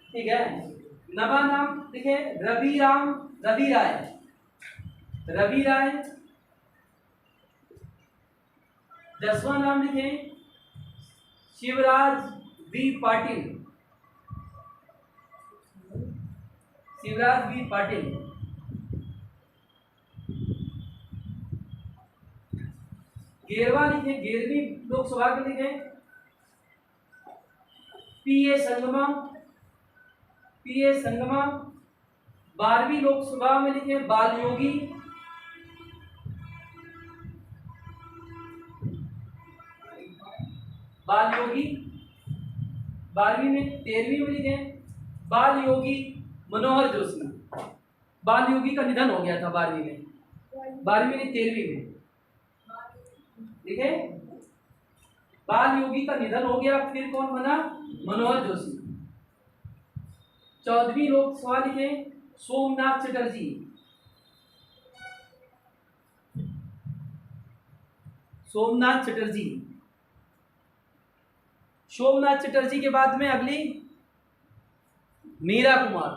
ठीक है, नवा नाम लिखे रवि राम, रवि राय, रवि राय। 10वां नाम लिखे शिवराज वी पाटिल, शिवराज वी पाटिल। 11वां लिखे, 11वीं लोकसभा के लिखे पी.ए. संगमा, पी.ए. संगमा। 12वीं लोकसभा में लिखे बाल योगी, बाल योगी। 12वीं में 13वीं में लिखे बाल योगी मनोहर जोशी, बाल योगी का निधन हो गया था 12वीं में, 12वीं में 13वीं में लिखे बाल योगी का निधन हो गया, फिर कौन बना, मनोहर जोशी। 14वीं लोकसभा लिखे सोमनाथ चटर्जी, सोमनाथ चटर्जी। सोमनाथ चटर्जी के बाद में अगली मीरा कुमार,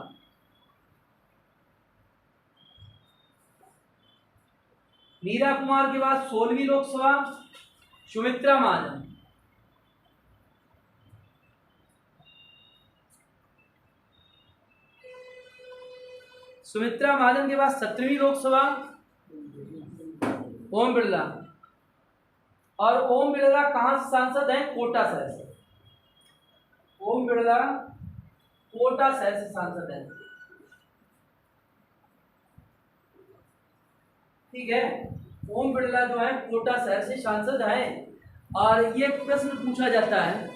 मीरा कुमार के बाद 16वीं लोकसभा सुमित्रा महाजन, सुमित्रा महाजन के बाद 17वीं लोकसभा ओम बिरला, और ओम बिरला कहां से सांसद है, कोटा शहर से, ओम बिरला कोटा शहर से सांसद है। ठीक है, ओम बिरला जो है कोटा शहर से सांसद है। और ये प्रश्न पूछा जाता है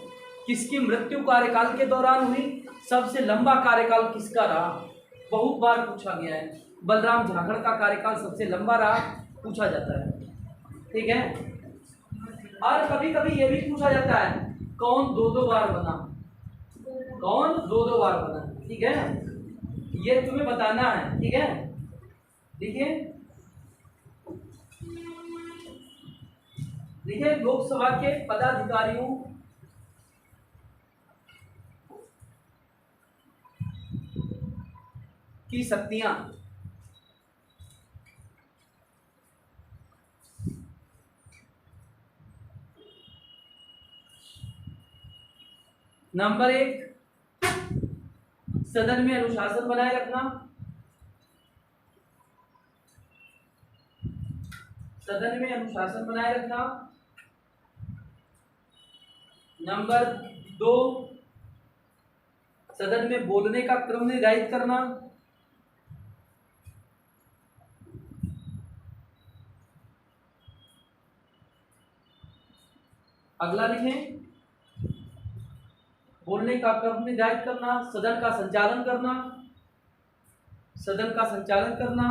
किसकी मृत्यु कार्यकाल के दौरान हुई, सबसे लंबा कार्यकाल किसका रहा, बहुत बार पूछा गया है। बलराम झाखड़ का कार्यकाल सबसे लंबा रहा, पूछा जाता है। ठीक है, और कभी कभी ये भी पूछा जाता है कौन 2-2 बार बना, कौन 2-2 बार बना। ठीक है, ये तुम्हें बताना है। ठीक है, देखिए देखिए लोकसभा के पदाधिकारियों की शक्तियां। नंबर 1, सदन में अनुशासन बनाए रखना। सदन में अनुशासन बनाए रखना। नंबर 2, सदन में बोलने का क्रम निर्धारित करना। अगला लिखें, बोलने का क्रम निर्धारित करना, सदन का संचालन करना, सदन का संचालन करना।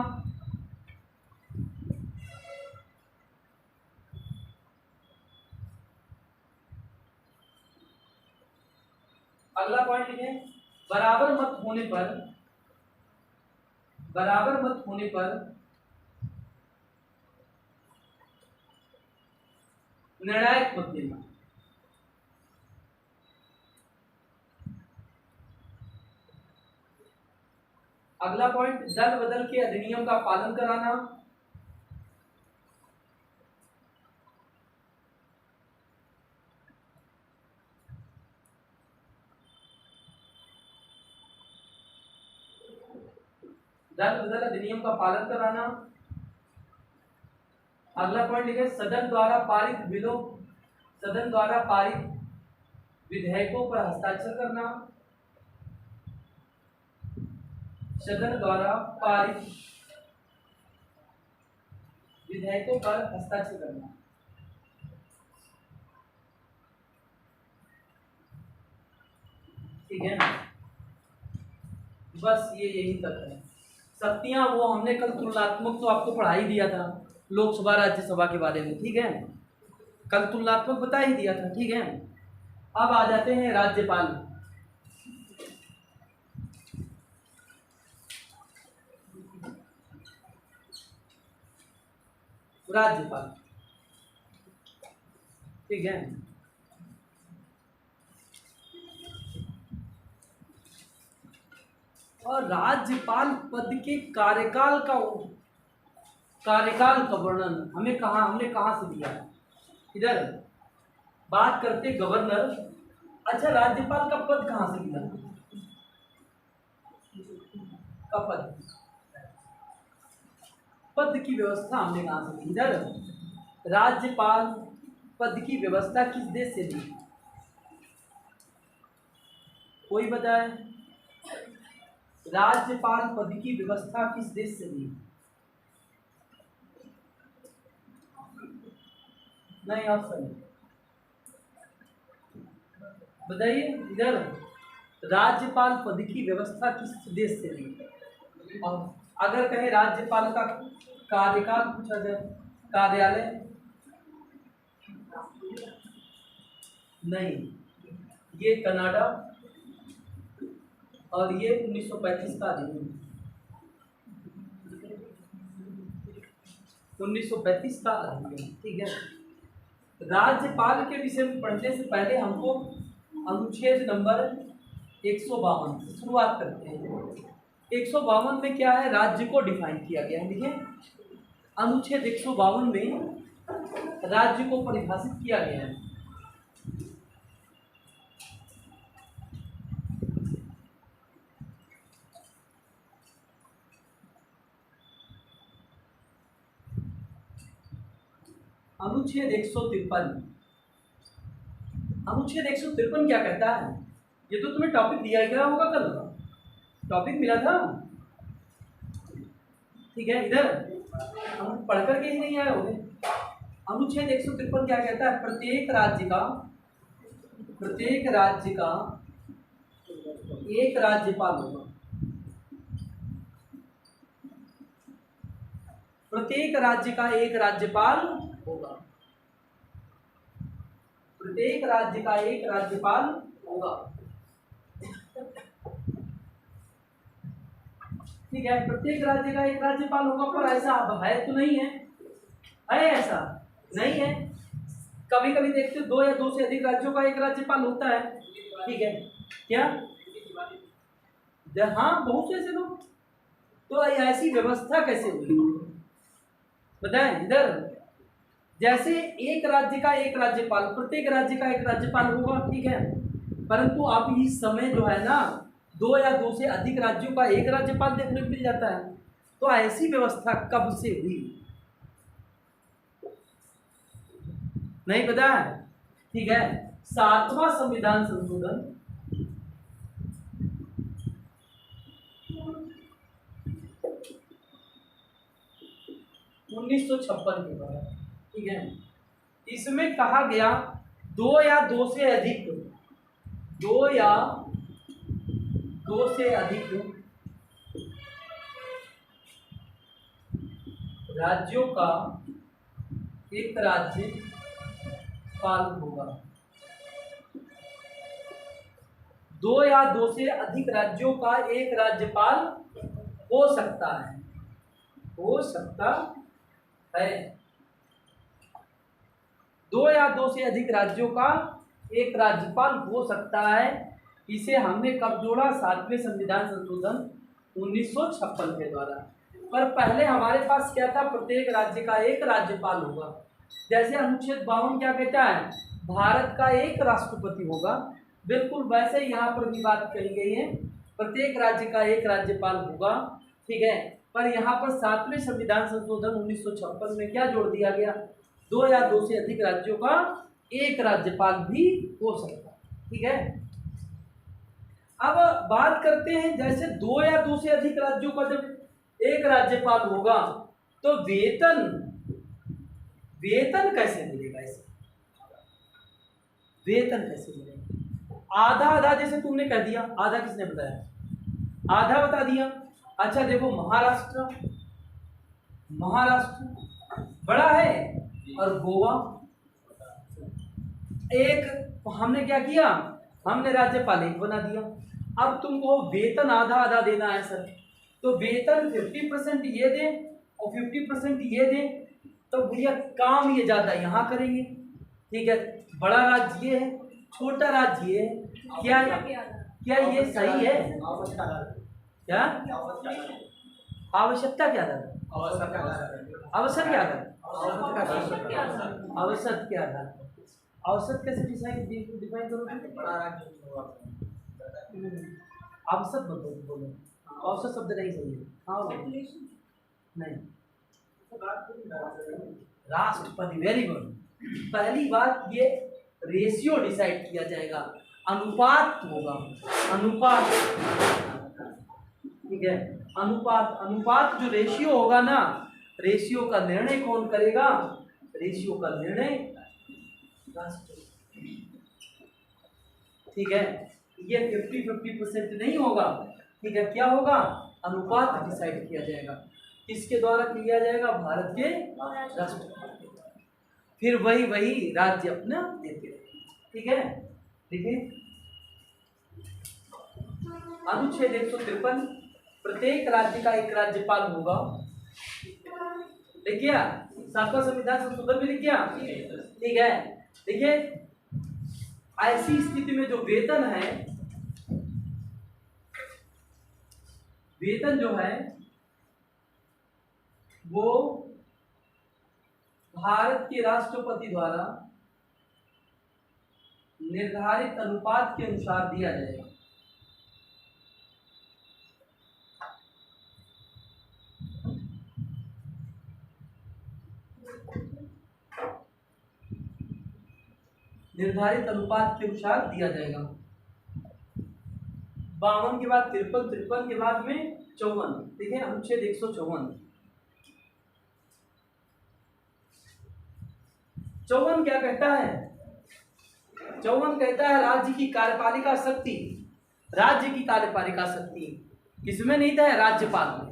अगला पॉइंट लिखें, बराबर मत होने पर, बराबर मत होने पर निर्णायक मत देना। अगला पॉइंट, दल बदल के अधिनियम का पालन कराना। दल बदल अधिनियम का पालन कराना। अगला पॉइंट लिखे, सदन द्वारा पारित बिलों, सदन द्वारा पारित विधेयकों पर हस्ताक्षर करना। सदन द्वारा पारित विधेयकों पर हस्ताक्षर करना। ठीक है ना, बस ये यही तक है। शक्तियां वो हमने कल तुलनात्मक तो आपको पढ़ा ही दिया था, लोकसभा राज्यसभा के बारे में। ठीक है, कल तुलनात्मक बता ही दिया था। ठीक है, अब आ जाते हैं राज्यपाल। राज्यपाल, ठीक है, और राज्यपाल पद के कार्यकाल का वर्णन हमने कहाँ से दिया है? इधर बात करते गवर्नर। अच्छा, राज्यपाल का पद कहाँ से दिया का पद की व्यवस्था हमने कहाँ से दी? इधर राज्यपाल पद की व्यवस्था किस देश से दी? कोई बताए, राज्यपाल पद की व्यवस्था किस देश से दी? नहीं, ऑप्शन बताइए। इधर राज्यपाल पद की व्यवस्था किस देश से दी? और अगर कहे राज्यपाल का कार्यकाल पूछा जाए, कार्यालय, नहीं, ये कनाडा और ये 1935 का अधिनियम, 1935 का अधिनियम। ठीक है, राज्यपाल के विषय में पढ़ने से पहले हमको अनुच्छेद नंबर 152 से शुरुआत करते हैं। 152 में क्या है? राज्य को डिफाइन किया गया है। देखिए, अनुच्छेद 152 में राज्य को परिभाषित किया गया है। अनुच्छेद 153, अनुच्छेद 153 क्या कहता है? ये तो तुम्हें टॉपिक दिया गया होगा, कल टॉपिक मिला था। ठीक है, इधर हम पढ़ करके ही नहीं आए होंगे। अनुच्छेद 153 क्या कहता है? प्रत्येक राज्य का एक राज्यपाल होगा। प्रत्येक राज्य का एक राज्यपाल होगा। प्रत्येक राज्य का एक राज्यपाल होगा। ठीक है, प्रत्येक राज्य का एक राज्यपाल होगा, पर ऐसा अब है तो नहीं है, ऐसा नहीं है। कभी कभी देखते हो 2 या 2 से अधिक राज्यों का एक राज्यपाल होता है। ठीक है, क्या? हाँ, बहुत से ऐसे लोग। तो ऐसी व्यवस्था कैसे हुई बताएं। इधर जैसे एक राज्य का एक राज्यपाल, प्रत्येक राज्य का एक राज्यपाल होगा। ठीक है, परंतु आप इस समय जो है ना 2 या 2 से अधिक राज्यों का एक राज्यपाल देखने को मिल जाता है। तो ऐसी व्यवस्था कब से हुई? नहीं पता है? ठीक है, 7वां संविधान संशोधन 1956 के द्वारा, ठीक है, इसमें कहा गया दो या दो से अधिक राज्यों का एक राज्यपाल होगा। 2 या 2 से अधिक राज्यों का एक राज्यपाल हो सकता है, हो सकता है। 2 या 2 से अधिक राज्यों का एक राज्यपाल हो सकता है। इसे हमने कब जोड़ा? 7वें संविधान संशोधन 1956 के द्वारा। पर पहले हमारे पास क्या था? प्रत्येक राज्य का एक राज्यपाल होगा। जैसे अनुच्छेद 52 क्या कहता है? भारत का एक राष्ट्रपति होगा। बिल्कुल वैसे यहाँ पर भी बात कही गई है, प्रत्येक राज्य का एक राज्यपाल होगा, ठीक है। पर यहाँ पर 7वें संविधान संशोधन 1956 में क्या जोड़ दिया गया? 2 या 2 से अधिक राज्यों का एक राज्यपाल भी हो सकता है, ठीक है। अब बात करते हैं, जैसे 2 या 2 से अधिक राज्यों का जब एक राज्यपाल होगा तो वेतन कैसे मिलेगा? इसे वेतन कैसे मिलेगा? आधा आधा, जैसे तुमने कह दिया, आधा किसने बताया? आधा बता दिया। अच्छा देखो, महाराष्ट्र बड़ा है और गोवा एक, हमने क्या किया? हमने राज्यपाल एक बना दिया। अब तुमको वेतन आधा आधा देना है सर, तो वेतन 50% ये दे और 50% ये दे, तो भैया काम ये ज़्यादा यहाँ करेंगे, ठीक है। बड़ा राज्य ये है, छोटा राज्य ये है। क्या ये सही है? क्या आवश्यकता क्या था? अवसर क्या था? अवसर क्या था? औसत कैसे डिफाइन करोगे? औसत बोलो, औसत शब्द नहीं सही है। हाँ नहीं, राष्ट्रपति, वेरी गुड। पहली बात, ये रेशियो डिसाइड किया जाएगा, अनुपात होगा, अनुपात, ठीक है। अनुपात जो रेशियो होगा ना, रेशियो का निर्णय कौन करेगा? रेशियो का निर्णय राष्ट्रपति, ठीक है। ये 50-50% नहीं होगा, ठीक है। क्या होगा? अनुपात डिसाइड किया जाएगा। किसके द्वारा किया जाएगा? भारत के राष्ट्रपति। फिर वही राज्य अपना देते रहेंगे, ठीक है। देखिए अनुच्छेद 153, प्रत्येक राज्य का एक राज्यपाल होगा। देखिए 7वां संविधान संशोधन में लिखिए, ठीक है। देखिए ऐसी स्थिति में जो वेतन है, वेतन जो है वो भारत के राष्ट्रपति द्वारा निर्धारित अनुपात के अनुसार दिया जाएगा। निर्धारित अनुपात के अनुसार दिया जाएगा। 52 के बाद 53, 53 के बाद में 54, देखिए अनुच्छेद 154। 54 क्या कहता है? 54 कहता है राज्य की कार्यपालिका शक्ति, राज्य की कार्यपालिका शक्ति किसमें नहीं था? राज्यपाल में।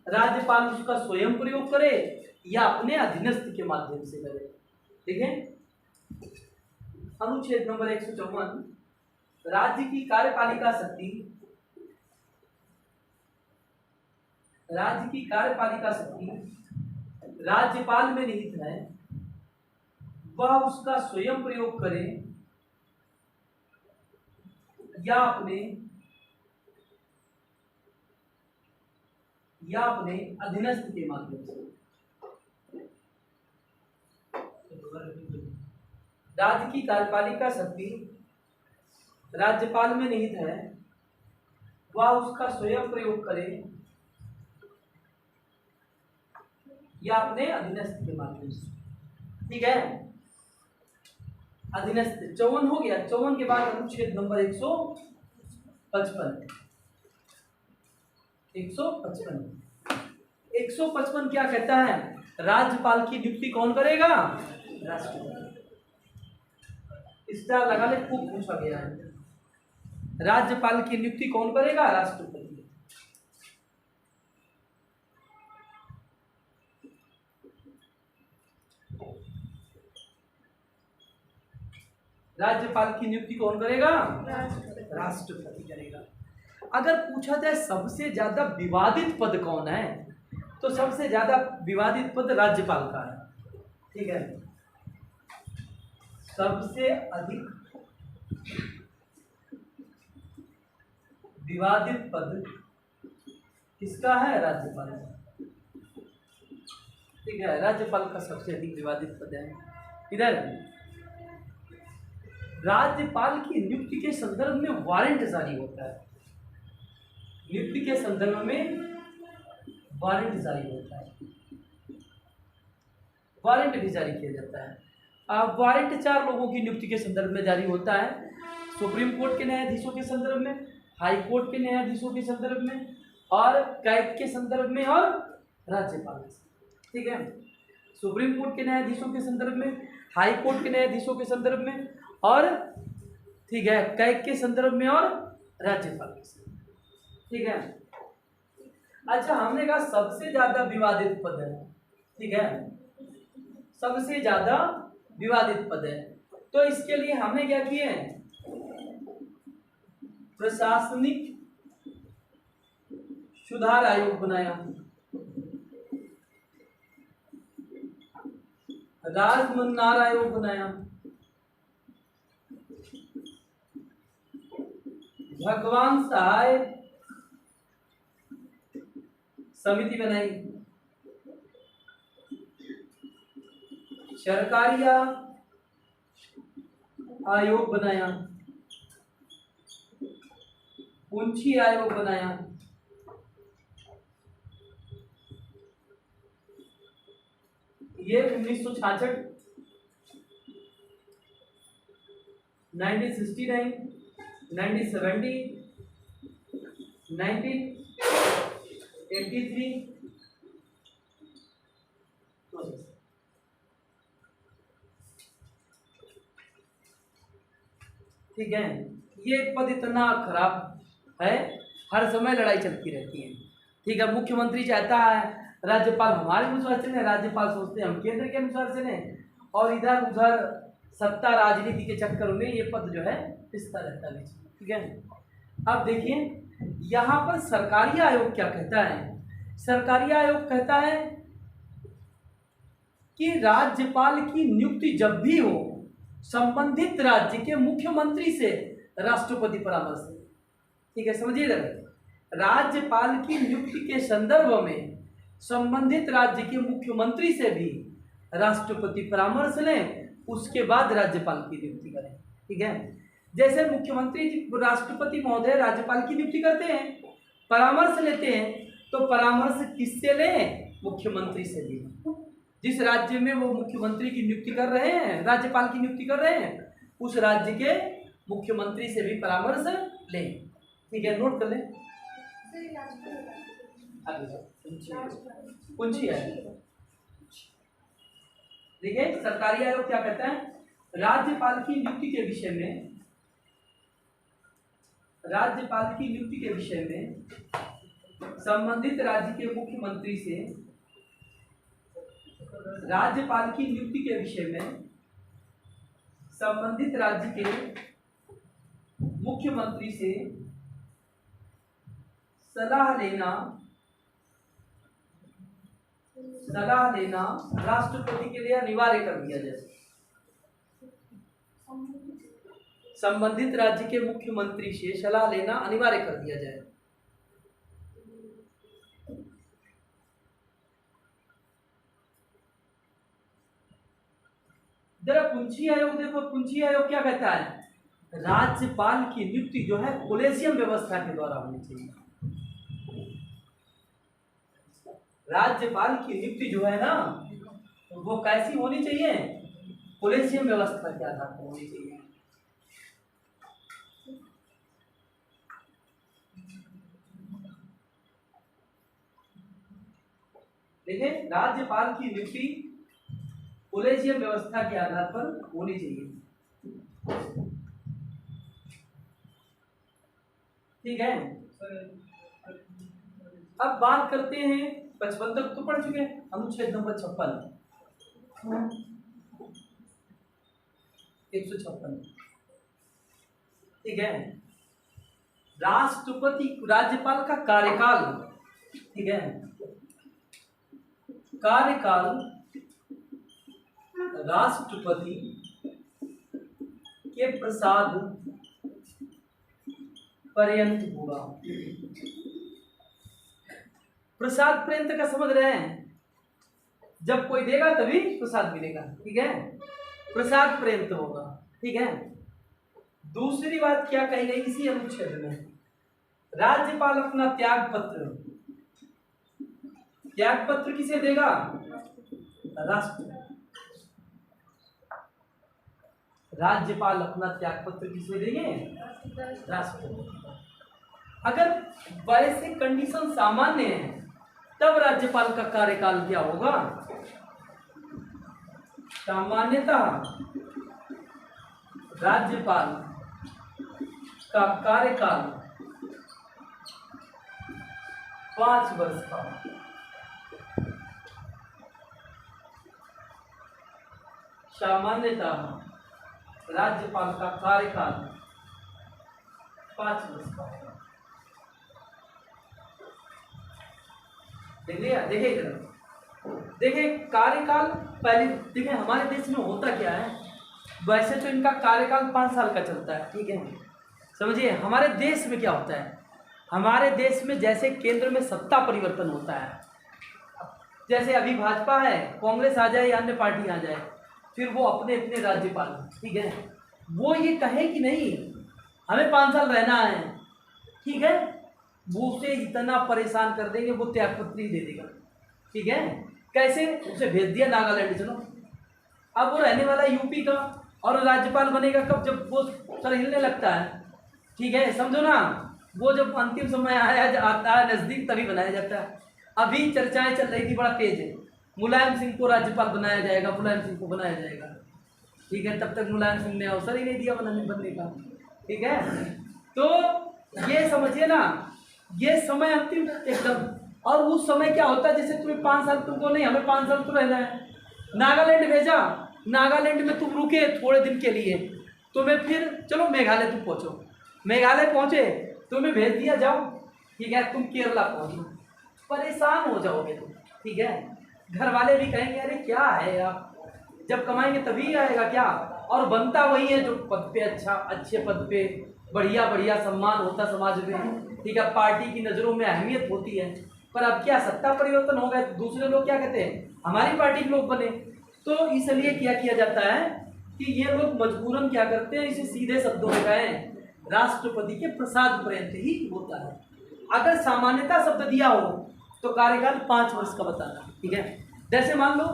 राज्यपाल उसका स्वयं प्रयोग करे या अपने अधीनस्थ के माध्यम से करे। ठीक है, अनुच्छेद नंबर 154, राज्य की कार्यपालिका शक्ति, राज्य की कार्यपालिका शक्ति राज्यपाल में निहित है, वह उसका स्वयं प्रयोग करे या अपने अधीनस्थ के माध्यम से। राज्य की कार्यपालिका शक्ति राज्यपाल में निहित है, वह उसका स्वयं प्रयोग करे या अपने अधीनस्थ के माध्यम से। ठीक है, अधीनस्थ 54 हो गया। 54 के बाद अनुच्छेद नंबर 155 155 क्या कहता है? राज्यपाल की नियुक्ति कौन करेगा? राष्ट्रपति। स्टार लगा ले, खूब पूछा गया है। राज्यपाल की नियुक्ति कौन करेगा? राष्ट्रपति। राज्यपाल की नियुक्ति कौन करेगा? राष्ट्रपति करेगा। अगर पूछा जाए सबसे ज्यादा विवादित पद कौन है, तो सबसे ज्यादा विवादित पद राज्यपाल का है। ठीक है, सबसे अधिक विवादित पद किसका है? राज्यपाल का। ठीक है, राज्यपाल का सबसे अधिक विवादित पद है। इधर राज्यपाल की नियुक्ति के संदर्भ में वारंट जारी होता है। नियुक्ति के संदर्भ में वारंट जारी होता है, वारंट भी जारी किया जाता है। वारंट 4 लोगों की नियुक्ति के संदर्भ में जारी होता है। सुप्रीम कोर्ट के न्यायाधीशों के संदर्भ में, हाई कोर्ट के न्यायाधीशों के संदर्भ में, और कैग के संदर्भ में, और राज्यपाल। ठीक है, सुप्रीम कोर्ट के न्यायाधीशों के संदर्भ में, हाई कोर्ट के न्यायाधीशों के संदर्भ में, और ठीक है कैग के संदर्भ में, और राज्यपाल के संदर्भ में। ठीक है, अच्छा हमने कहा सबसे ज्यादा विवादित पद है। ठीक है, सबसे ज्यादा विवादित पद है, तो इसके लिए हमने क्या किए हैं? प्रशासनिक सुधार आयोग बनाया, राजमन्नार आयोग बनाया, भगवान सहाय समिति बनाई, सरकारिया आयोग बनाया, पूंछी आयोग बनाया, ये 1966, 1969, 1970, 1983। ठीक है, ये पद इतना खराब है, हर समय लड़ाई चलती रहती है। ठीक है, मुख्यमंत्री चाहता है राज्यपाल हमारे अनुसार चले, राज्यपाल सोचते हैं हम केंद्र के अनुसार चले, और इधर उधर सत्ता राजनीति के चक्कर में ये पद जो है पिसता रहता है। ठीक है, अब देखिए यहाँ पर सरकारी आयोग क्या कहता है? सरकारी आयोग कहता है कि राज्यपाल की नियुक्ति जब भी हो संबंधित राज्य के मुख्यमंत्री से राष्ट्रपति परामर्श। ठीक है, समझिए, राज्यपाल की नियुक्ति के संदर्भ में संबंधित राज्य के मुख्यमंत्री से भी राष्ट्रपति परामर्श लें, उसके बाद राज्यपाल की नियुक्ति करें। ठीक है, जैसे मुख्यमंत्री जी राष्ट्रपति महोदय राज्यपाल की नियुक्ति करते हैं, परामर्श लेते हैं, तो परामर्श किससे लें? मुख्यमंत्री से लें। जिस राज्य में वो मुख्यमंत्री की नियुक्ति कर रहे हैं, राज्यपाल की नियुक्ति कर रहे हैं, उस राज्य के मुख्यमंत्री से भी परामर्श लें। ठीक है, नोट कर लें। पूंछी है। देखिए सरकारी आयोग क्या कहता है? राज्यपाल की नियुक्ति के विषय में, राज्यपाल की नियुक्ति के विषय में संबंधित राज्य के मुख्यमंत्री से, राज्यपाल की नियुक्ति के विषय में संबंधित राज्य के मुख्यमंत्री से सलाह लेना राष्ट्रपति के लिए अनिवार्य कर दिया जाए। संबंधित राज्य के मुख्यमंत्री से सलाह लेना अनिवार्य कर दिया जाए। जरा पूंछी आयोग देखो, पूंछी आयोग क्या कहता है? राज्यपाल की नियुक्ति जो है कोलेजियम व्यवस्था के द्वारा होनी चाहिए। राज्यपाल की नियुक्ति जो है ना, वो कैसी होनी चाहिए? कोलेजियम व्यवस्था के आधार पर होनी चाहिए। देखिए, राज्यपाल की नियुक्ति कोलेजियम व्यवस्था के आधार पर होनी चाहिए। ठीक है। अब बात करते हैं 55 तक तो पढ़ चुके हैं, अनुच्छेद नंबर 56 156। ठीक है। राष्ट्रपति राज्यपाल का कार्यकाल, ठीक है, कार्यकाल राष्ट्रपति के प्रसाद पर्यंत होगा। प्रसाद पर्यंत का समझ रहे हैं? जब कोई देगा तभी प्रसाद मिलेगा। ठीक है, प्रसाद पर्यंत होगा। ठीक है। दूसरी बात क्या कही गई इसी अनुच्छेद में, राज्यपाल अपना त्याग पत्र किसे देगा? राज्यपाल अपना त्याग पत्र किसे देंगे? राष्ट्रपति। अगर वैसे कंडीशन सामान्य है तब राज्यपाल का कार्यकाल क्या होगा? सामान्यतः राज्यपाल का कार्यकाल 5 वर्ष का। सामान्यतः राज्यपाल का कार्यकाल 5 वर्ष का। देखिए इधर, देखिए कार्यकाल पहले देखिए हमारे देश में होता क्या है। वैसे तो इनका कार्यकाल 5 साल का चलता है। ठीक है, समझिए हमारे देश में क्या होता है। हमारे देश में जैसे केंद्र में सत्ता परिवर्तन होता है, जैसे अभी भाजपा है, कांग्रेस आ जाए या अन्य पार्टी आ जाए, फिर वो अपने अपने राज्यपाल, ठीक है, वो ये कहे कि नहीं हमें 5 साल रहना है, ठीक है, वो उसे इतना परेशान कर देंगे, वो त्यागपत्र ही दे देगा। ठीक है, कैसे? उसे भेज दिया नागालैंड, चलो। अब वो रहने वाला यूपी का और राज्यपाल बनेगा कब? जब वो सर हिलने लगता है। ठीक है, समझो ना, वो जब अंतिम समय आता है नजदीक तभी बनाया जाता है। अभी चर्चाएं चल रही थी, बड़ा तेज है, मुलायम सिंह को राज्यपाल बनाया जाएगा, मुलायम सिंह को बनाया जाएगा। ठीक है, तब तक मुलायम सिंह ने अवसर ही नहीं दिया बनने का। ठीक है, तो ये समझिए ना, ये समय अंतिम एकदम। और उस समय क्या होता है, जैसे तुम्हें 5 साल तुमको नहीं, हमें 5 साल तो रहना है। नागालैंड भेजा, नागालैंड में तुम रुके थोड़े दिन के लिए, तुम्हें फिर चलो मेघालय तुम पहुँचो, मेघालय पहुँचे, तुम्हें भेज दिया जाओ। ठीक है, तुम केरला पहुँचो, परेशान हो जाओगे तुम। ठीक है, घर वाले भी कहेंगे अरे क्या है यार, जब कमाएंगे तभी आएगा क्या। और बनता वही है जो पद पे अच्छे पद पे बढ़िया सम्मान होता समाज में। ठीक है, पार्टी की नज़रों में अहमियत होती है। पर अब क्या, सत्ता परिवर्तन हो गया, दूसरे लोग क्या कहते हैं, हमारी पार्टी के लोग बने। तो इसलिए क्या किया जाता है कि ये लोग मजबूरन क्या करते हैं, इसे सीधे शब्दों में कहें, राष्ट्रपति के प्रसाद पर्यंत ही होता है। अगर सामान्यता शब्द दिया हो तो कार्यकाल 5 वर्ष का बताना। ठीक है, जैसे मान लो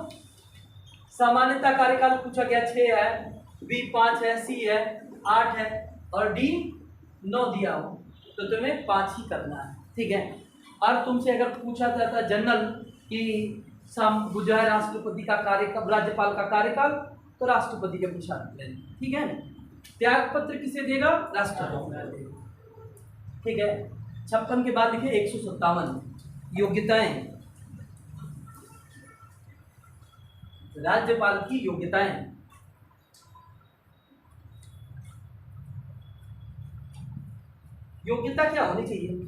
सामान्यता कार्यकाल पूछा गया 6 है, बी 5 है, सी है 8 है और डी 9 दिया हो तो तुम्हें 5 ही करना है। ठीक है, और तुमसे अगर पूछा जाता जनरल कि गुजरात राष्ट्रपति का कार्यकाल, राज्यपाल का कार्यकाल, तो राष्ट्रपति के प्रसाद लेना। ठीक है, त्याग पत्र किसे देगा? राष्ट्रपति देगा। ठीक है, 56 के बाद लिखे 157 योग्यताएं, राज्यपाल की योग्यताएं। योग्यता क्या होनी चाहिए?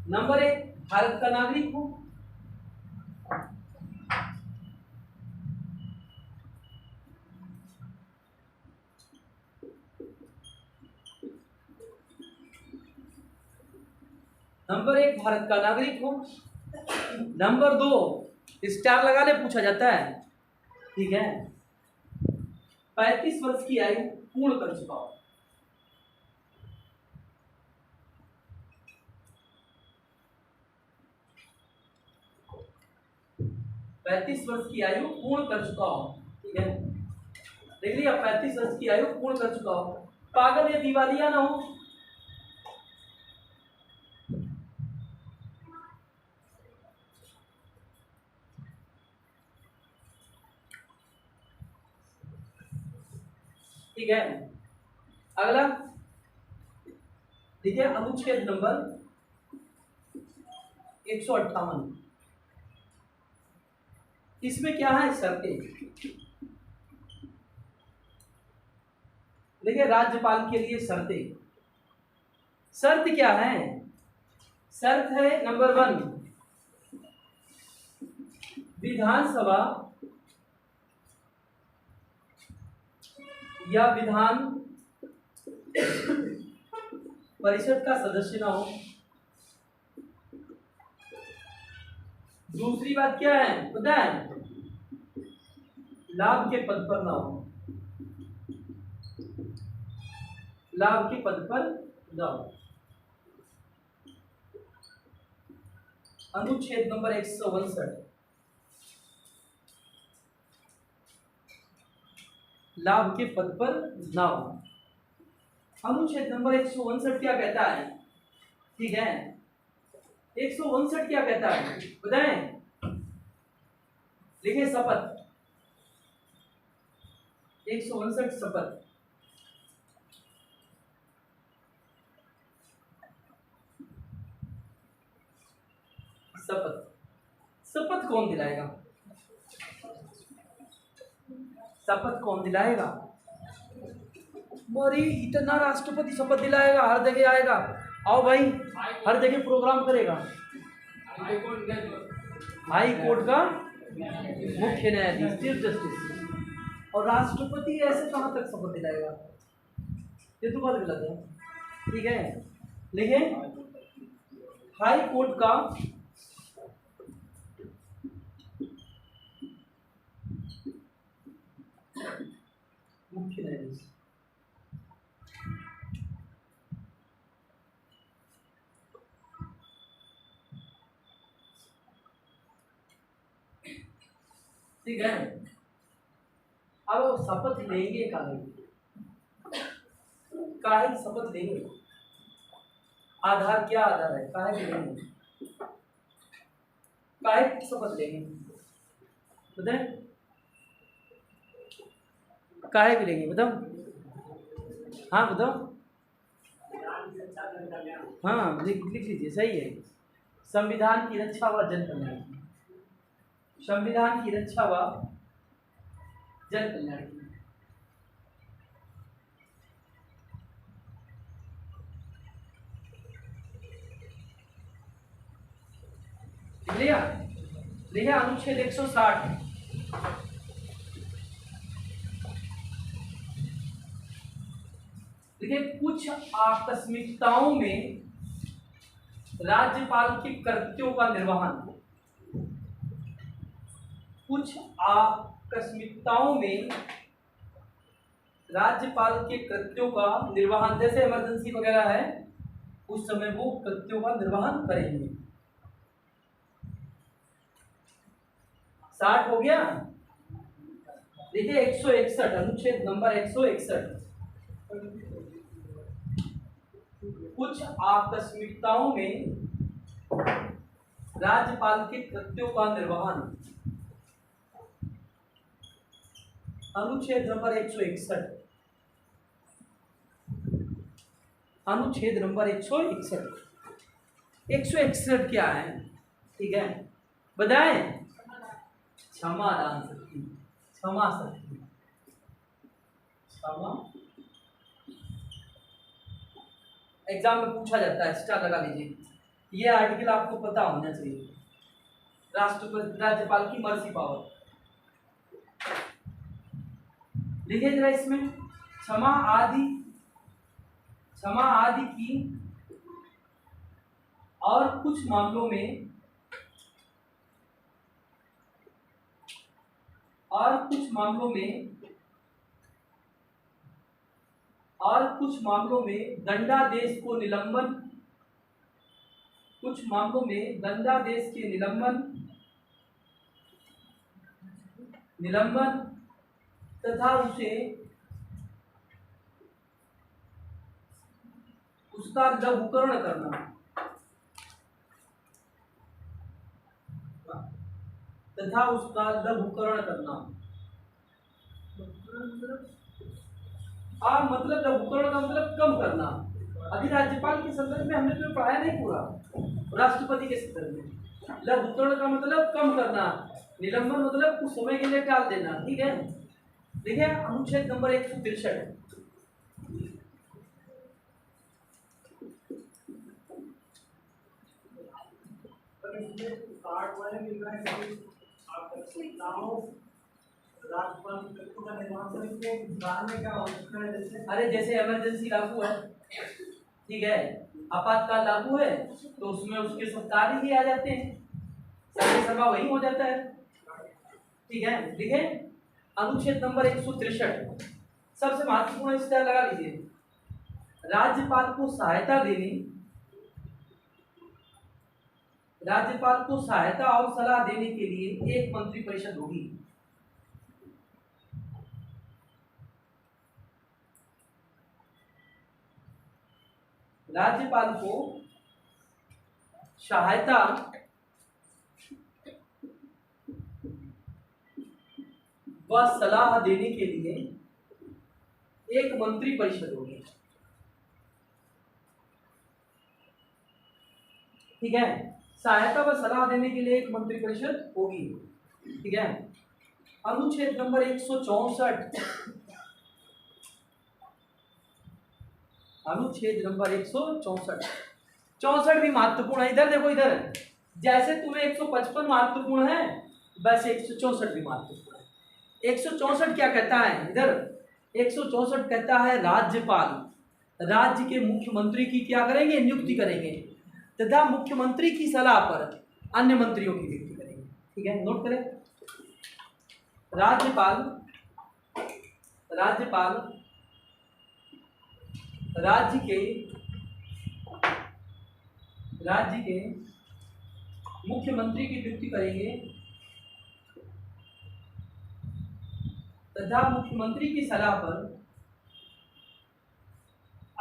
नंबर 1, भारत का नागरिक हो। नंबर 1, भारत का नागरिक हो। नंबर 2, स्टार लगा ले, पूछा जाता है। ठीक है, 35 वर्ष की आयु पूर्ण कर चुका हो। 35 वर्ष की आयु पूर्ण कर चुका हो, ठीक है, देख लिया, 35 वर्ष की आयु पूर्ण कर चुका हो, पागल या दिवालिया ना हो। ठीक है, अगला देखिए अनुच्छेद नंबर 158, इसमें क्या है शर्तें। देखिए राज्यपाल के लिए शर्तें, शर्त क्या है, शर्त है नंबर 1, विधानसभा या विधान परिषद का सदस्य ना हो। दूसरी बात क्या है पता है, लाभ के पद पर ना हो, लाभ के पद पर ना हो। अनुच्छेद नंबर 159, लाभ के पद पर ना हो। अनुच्छेद नंबर 159 क्या कहता है, ठीक है, 159 क्या कहता है बताएं, लिखे शपथ, 159 शपथ। शपथ, शपथ कौन दिलाएगा, शपथ कौन दिलाएगा, मोरी इतना राष्ट्रपति शपथ दिलाएगा, हर जगह आएगा, आओ भाई, हर जगह प्रोग्राम करेगा, हाई कोर्ट का मुख्य न्यायाधीश चीफ जस्टिस, और राष्ट्रपति ऐसे कहां तक शपथ दिलाएगा, ये तो बात गलत है, ठीक है, लिखे हाई कोर्ट का मुख्य न्यायाधीश। ठीक है, अब वो शपथ लेंगे काहे शपथ लेंगे, आधार क्या आधार है, काहे लेंगे, काहे शपथ लेंगे बताए, काहे भी लेंगे बताओ, हाँ बताओ, हाँ लिख लीजिए, सही है, संविधान की रक्षा व जन कल्याण, संविधान की रक्षा व जन कल्याण। लिया लिया अनुच्छेद 160, देखिए कुछ आकस्मिकताओं में राज्यपाल के कर्तव्यों का निर्वहन, कुछ आकस्मिकताओं में राज्यपाल के कृत्यों का निर्वहन, जैसे इमरजेंसी वगैरह है उस समय वो कृत्यों का निर्वहन करेंगे। 60 हो गया, देखिए 161 अनुच्छेद नंबर 161, कुछ आकस्मिकताओं में राज्यपाल के कृत्यों का निर्वहन, अनुच्छेद नंबर 161, अनुच्छेद नंबर 161, 161 क्या है, ठीक है बताएं, क्षमा दान शक्ति, क्षमा शक्ति, क्षमा, एग्जाम में पूछा जाता है, स्टार लगा लीजिए, ये आर्टिकल आपको पता होना चाहिए, राष्ट्रपति राज्यपाल की मर्सी पावर, लिखिए जरा इसमें, क्षमा आदि की और कुछ मामलों में दंडादेश को निलंबन, कुछ मामलों में दंडादेश के निलंबन निलंबन तथा उसका लघुकरण करना तथा उसका लघुकरण करना। मतलब लघुकरण का मतलब कम करना। अभी राज्यपाल के संदर्भ में हमने तो पढ़ाया नहीं पूरा, राष्ट्रपति के संदर्भ में लघुकरण का मतलब कम करना, निलंबन मतलब कुछ समय के लिए टाल देना। ठीक है, देखिए अनुच्छेद नंबर 163 अरे जैसे इमरजेंसी लागू है, ठीक है, आपातकाल लागू है, तो उसमें उसके सब कार्य ही आ जाते हैं, सारी सभा वही हो जाता है। ठीक है, लिखे अनुच्छेद नंबर 163 सबसे महत्वपूर्ण इस तरह लगा लीजिए, राज्यपाल को सहायता देने, राज्यपाल को सहायता और सलाह देने के लिए एक मंत्री परिषद होगी। राज्यपाल को सहायता व सलाह देने के लिए एक मंत्री परिषद होगी। ठीक है, सहायता व सलाह देने के लिए एक मंत्री परिषद होगी। ठीक है, अनुच्छेद नंबर 164 अनुच्छेद नंबर 164 भी महत्वपूर्ण है। इधर देखो, इधर जैसे तुम्हें 155 महत्वपूर्ण है, वैसे 164 भी महत्वपूर्ण है। 164 क्या कहता है, इधर 164 कहता है राज्यपाल राज्य के मुख्यमंत्री की क्या करेंगे, नियुक्ति करेंगे तथा मुख्यमंत्री की सलाह पर अन्य मंत्रियों की नियुक्ति करेंगे। ठीक है, नोट करें, राज्यपाल राज्य के मुख्यमंत्री की नियुक्ति करेंगे तथा मुख्यमंत्री की सलाह पर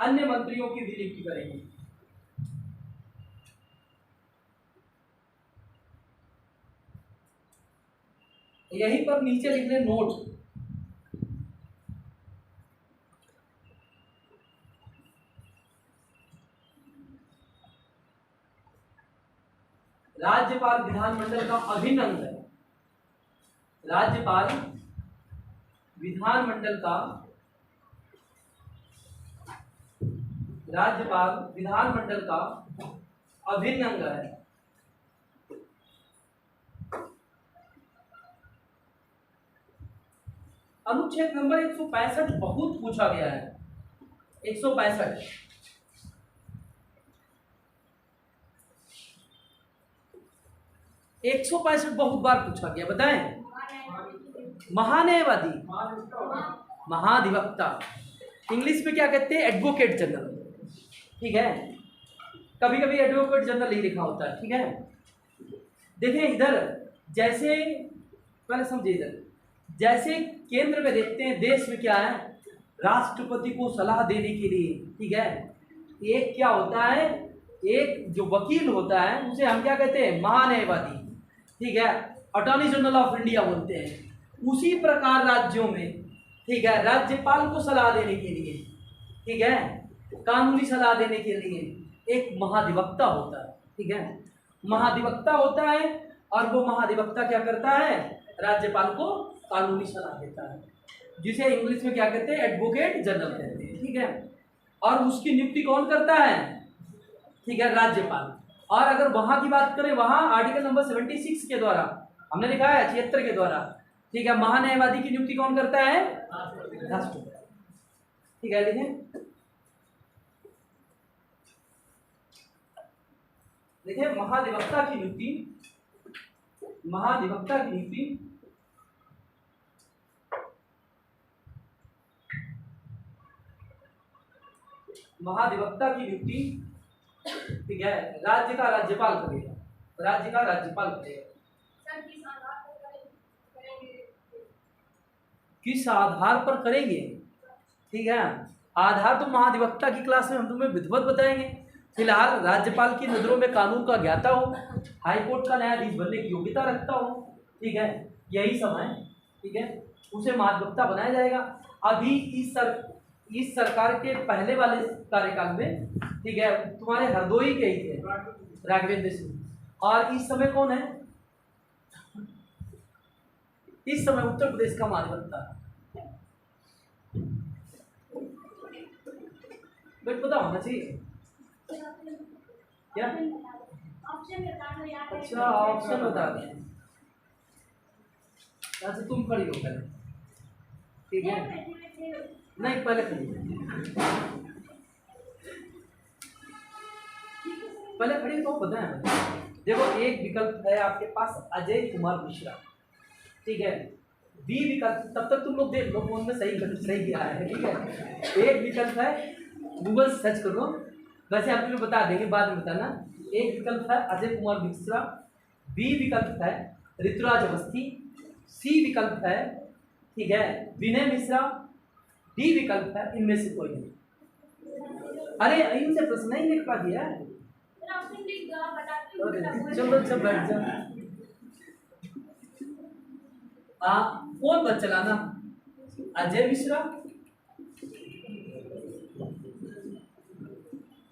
अन्य मंत्रियों की भी नियुक्ति करेंगे। यहीं पर नीचे लिख लें नोट, राज्यपाल विधानमंडल का अभिन्न अंग है। राज्यपाल विधानमंडल का अभिन्न अंग है। अनुच्छेद नंबर 165 बहुत पूछा गया है। 165 बहुत बार पूछा गया, बताएं। महान्यायवादी, महाधिवक्ता, इंग्लिश में क्या कहते हैं, एडवोकेट जनरल। ठीक है, कभी कभी एडवोकेट जनरल ही लिखा होता है। ठीक है, देखिए इधर जैसे पहले समझिए, इधर जैसे केंद्र में देखते हैं, देश में क्या है, राष्ट्रपति को सलाह देने के लिए, ठीक है, एक क्या होता है, एक जो वकील होता है उसे हम क्या कहते हैं, महान्यायवादी। ठीक है, अटॉर्नी जनरल ऑफ इंडिया बोलते हैं। उसी प्रकार राज्यों में, ठीक है, राज्यपाल को सलाह देने के लिए, ठीक है, कानूनी सलाह देने के लिए एक महाधिवक्ता होता है। ठीक है, महाधिवक्ता होता है और वो महाधिवक्ता क्या करता है, राज्यपाल को कानूनी सलाह देता है, जिसे इंग्लिश में क्या कहते हैं, एडवोकेट जनरल कहते हैं। ठीक है, और उसकी नियुक्ति कौन करता है, ठीक है, राज्यपाल। और अगर वहां की बात करें, वहां आर्टिकल नंबर 76 के द्वारा, हमने लिखा है 76 के द्वारा, ठीक है, महान्यायवादी की नियुक्ति कौन करता है, राष्ट्रपति। ठीक है, देखिए महाधिवक्ता की नियुक्ति महाधिवक्ता की नियुक्ति, ठीक है, राज्य का राज्यपाल करेगा। किस आधार पर करेंगे, ठीक है। आधार तो महाधिवक्ता की क्लास में हम तुम्हें विधिवत बताएंगे। फिलहाल राज्यपाल की नज़रों में कानून का ज्ञाता हो, हाईकोर्ट का न्यायाधीश बनने की योग्यता रखता हो, ठीक है, यही सब है, ठीक है, उसे महाधिवक्ता बनाया जाएगा। अभी इस सरकार के पहले वाले कार्यकाल में, ठीक है, तुम्हारे हरदोई के ही थे राघवेंद्र सिंह, और इस समय कौन है, इस समय उत्तर प्रदेश का महाधिवक्ता पता होना चाहिए क्या। ऑप्शन बता दो यार। अच्छा ऑप्शन बता दें, अच्छा तुम खड़ी हो पहले, ठीक है, नहीं पहले खड़ी तो पता है। देखो एक विकल्प है आपके पास अजय कुमार मिश्रा, ठीक है। बी विकल्प, तब तक तुम लोग देख लो फोन में सही किया है, ठीक है। एक विकल्प है, गूगल सर्च कर लो, वैसे आप तुम्हें बता देंगे, बाद में बताना। एक विकल्प है अजय कुमार मिश्रा, बी विकल्प है ऋतुराज अवस्थी, सी विकल्प है, ठीक है, विनय मिश्रा, डी विकल्प है इनमें से कोई नहीं। अरे इनसे प्रश्न ही लिख पा दिया, ऑप्शन लिख दो, बताती हूँ। चलो अच्छा बैठ जाओ। कौन बच चलाना, अजय मिश्रा,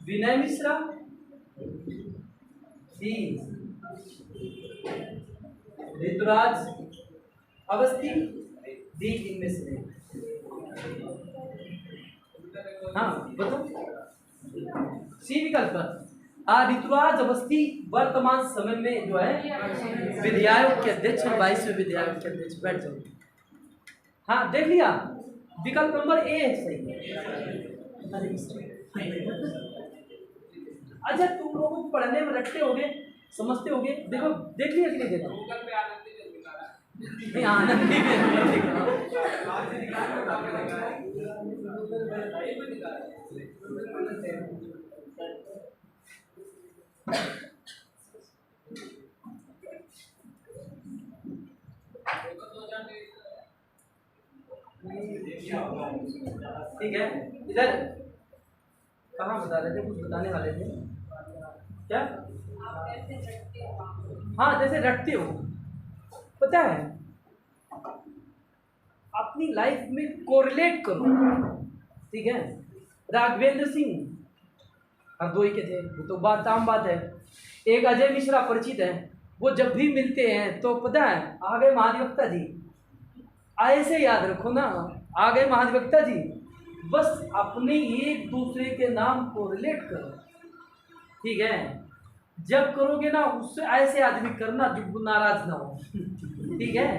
विनय मिश्रा, सी ऋतुराज अवस्थी, डी इनमें से। हाँ बताओ, सी विकल्प। ऋतुराज अवस्थी वर्तमान समय में जो है विधायक के अध्यक्ष, 22वें विधायक के अध्यक्ष। बैठ जाओ। हाँ देख लिया, विकल्प नंबर ए है सही। अच्छा तुम लोगों को पढ़ने में रटते होगे, समझते होगे, देखो देख लिया कि नहीं देखा, नहीं आनंद ठीक है। इधर कहाँ बता रहे थे, कुछ बताने वाले थे क्या। हाँ जैसे रटते हो, पता है अपनी लाइफ में कोरिलेट करो, ठीक है। राघवेंद्र सिंह हरदोई के थे, वो तो बात आम बात है। एक अजय मिश्रा परिचित है, वो जब भी मिलते हैं तो पता है आ गए महाधिवक्ता जी, ऐसे याद रखो ना, आ गए महाधिवक्ता जी, बस अपने एक दूसरे के नाम को रिलेट करो, ठीक है। जब करोगे ना उससे ऐसे आदमी करना जो नाराज ना हो, ठीक है।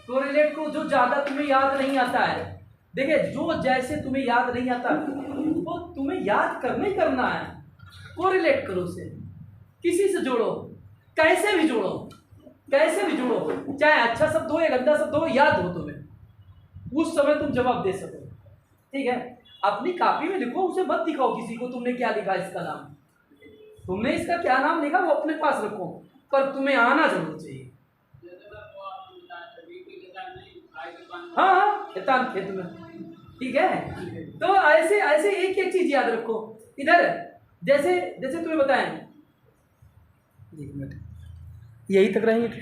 तो रिलेट को जो ज़्यादा तुम्हें याद नहीं आता है, देखिए जो जैसे तुम्हें याद नहीं आता वो तुम्हें याद करना ही करना है, कोरिलेट करो उसे, किसी से जोड़ो, कैसे भी जोड़ो, कैसे भी जोड़ो, चाहे अच्छा शब्द हो या गंदा शब्द हो, याद हो तुम्हें, उस समय तुम जवाब दे सको, ठीक है। अपनी कॉपी में लिखो, उसे मत दिखाओ किसी को तुमने क्या लिखा, इसका नाम, तुमने इसका क्या नाम लिखा वो अपने पास रखो, पर तुम्हें आना जरूर चाहिए। हाँ हाँ खेतान खेत में, ठीक है। तो ऐसे ऐसे एक एक चीज याद रखो। इधर जैसे जैसे तुम्हें बताएं, 1 मिनट यही तक रहेंगे।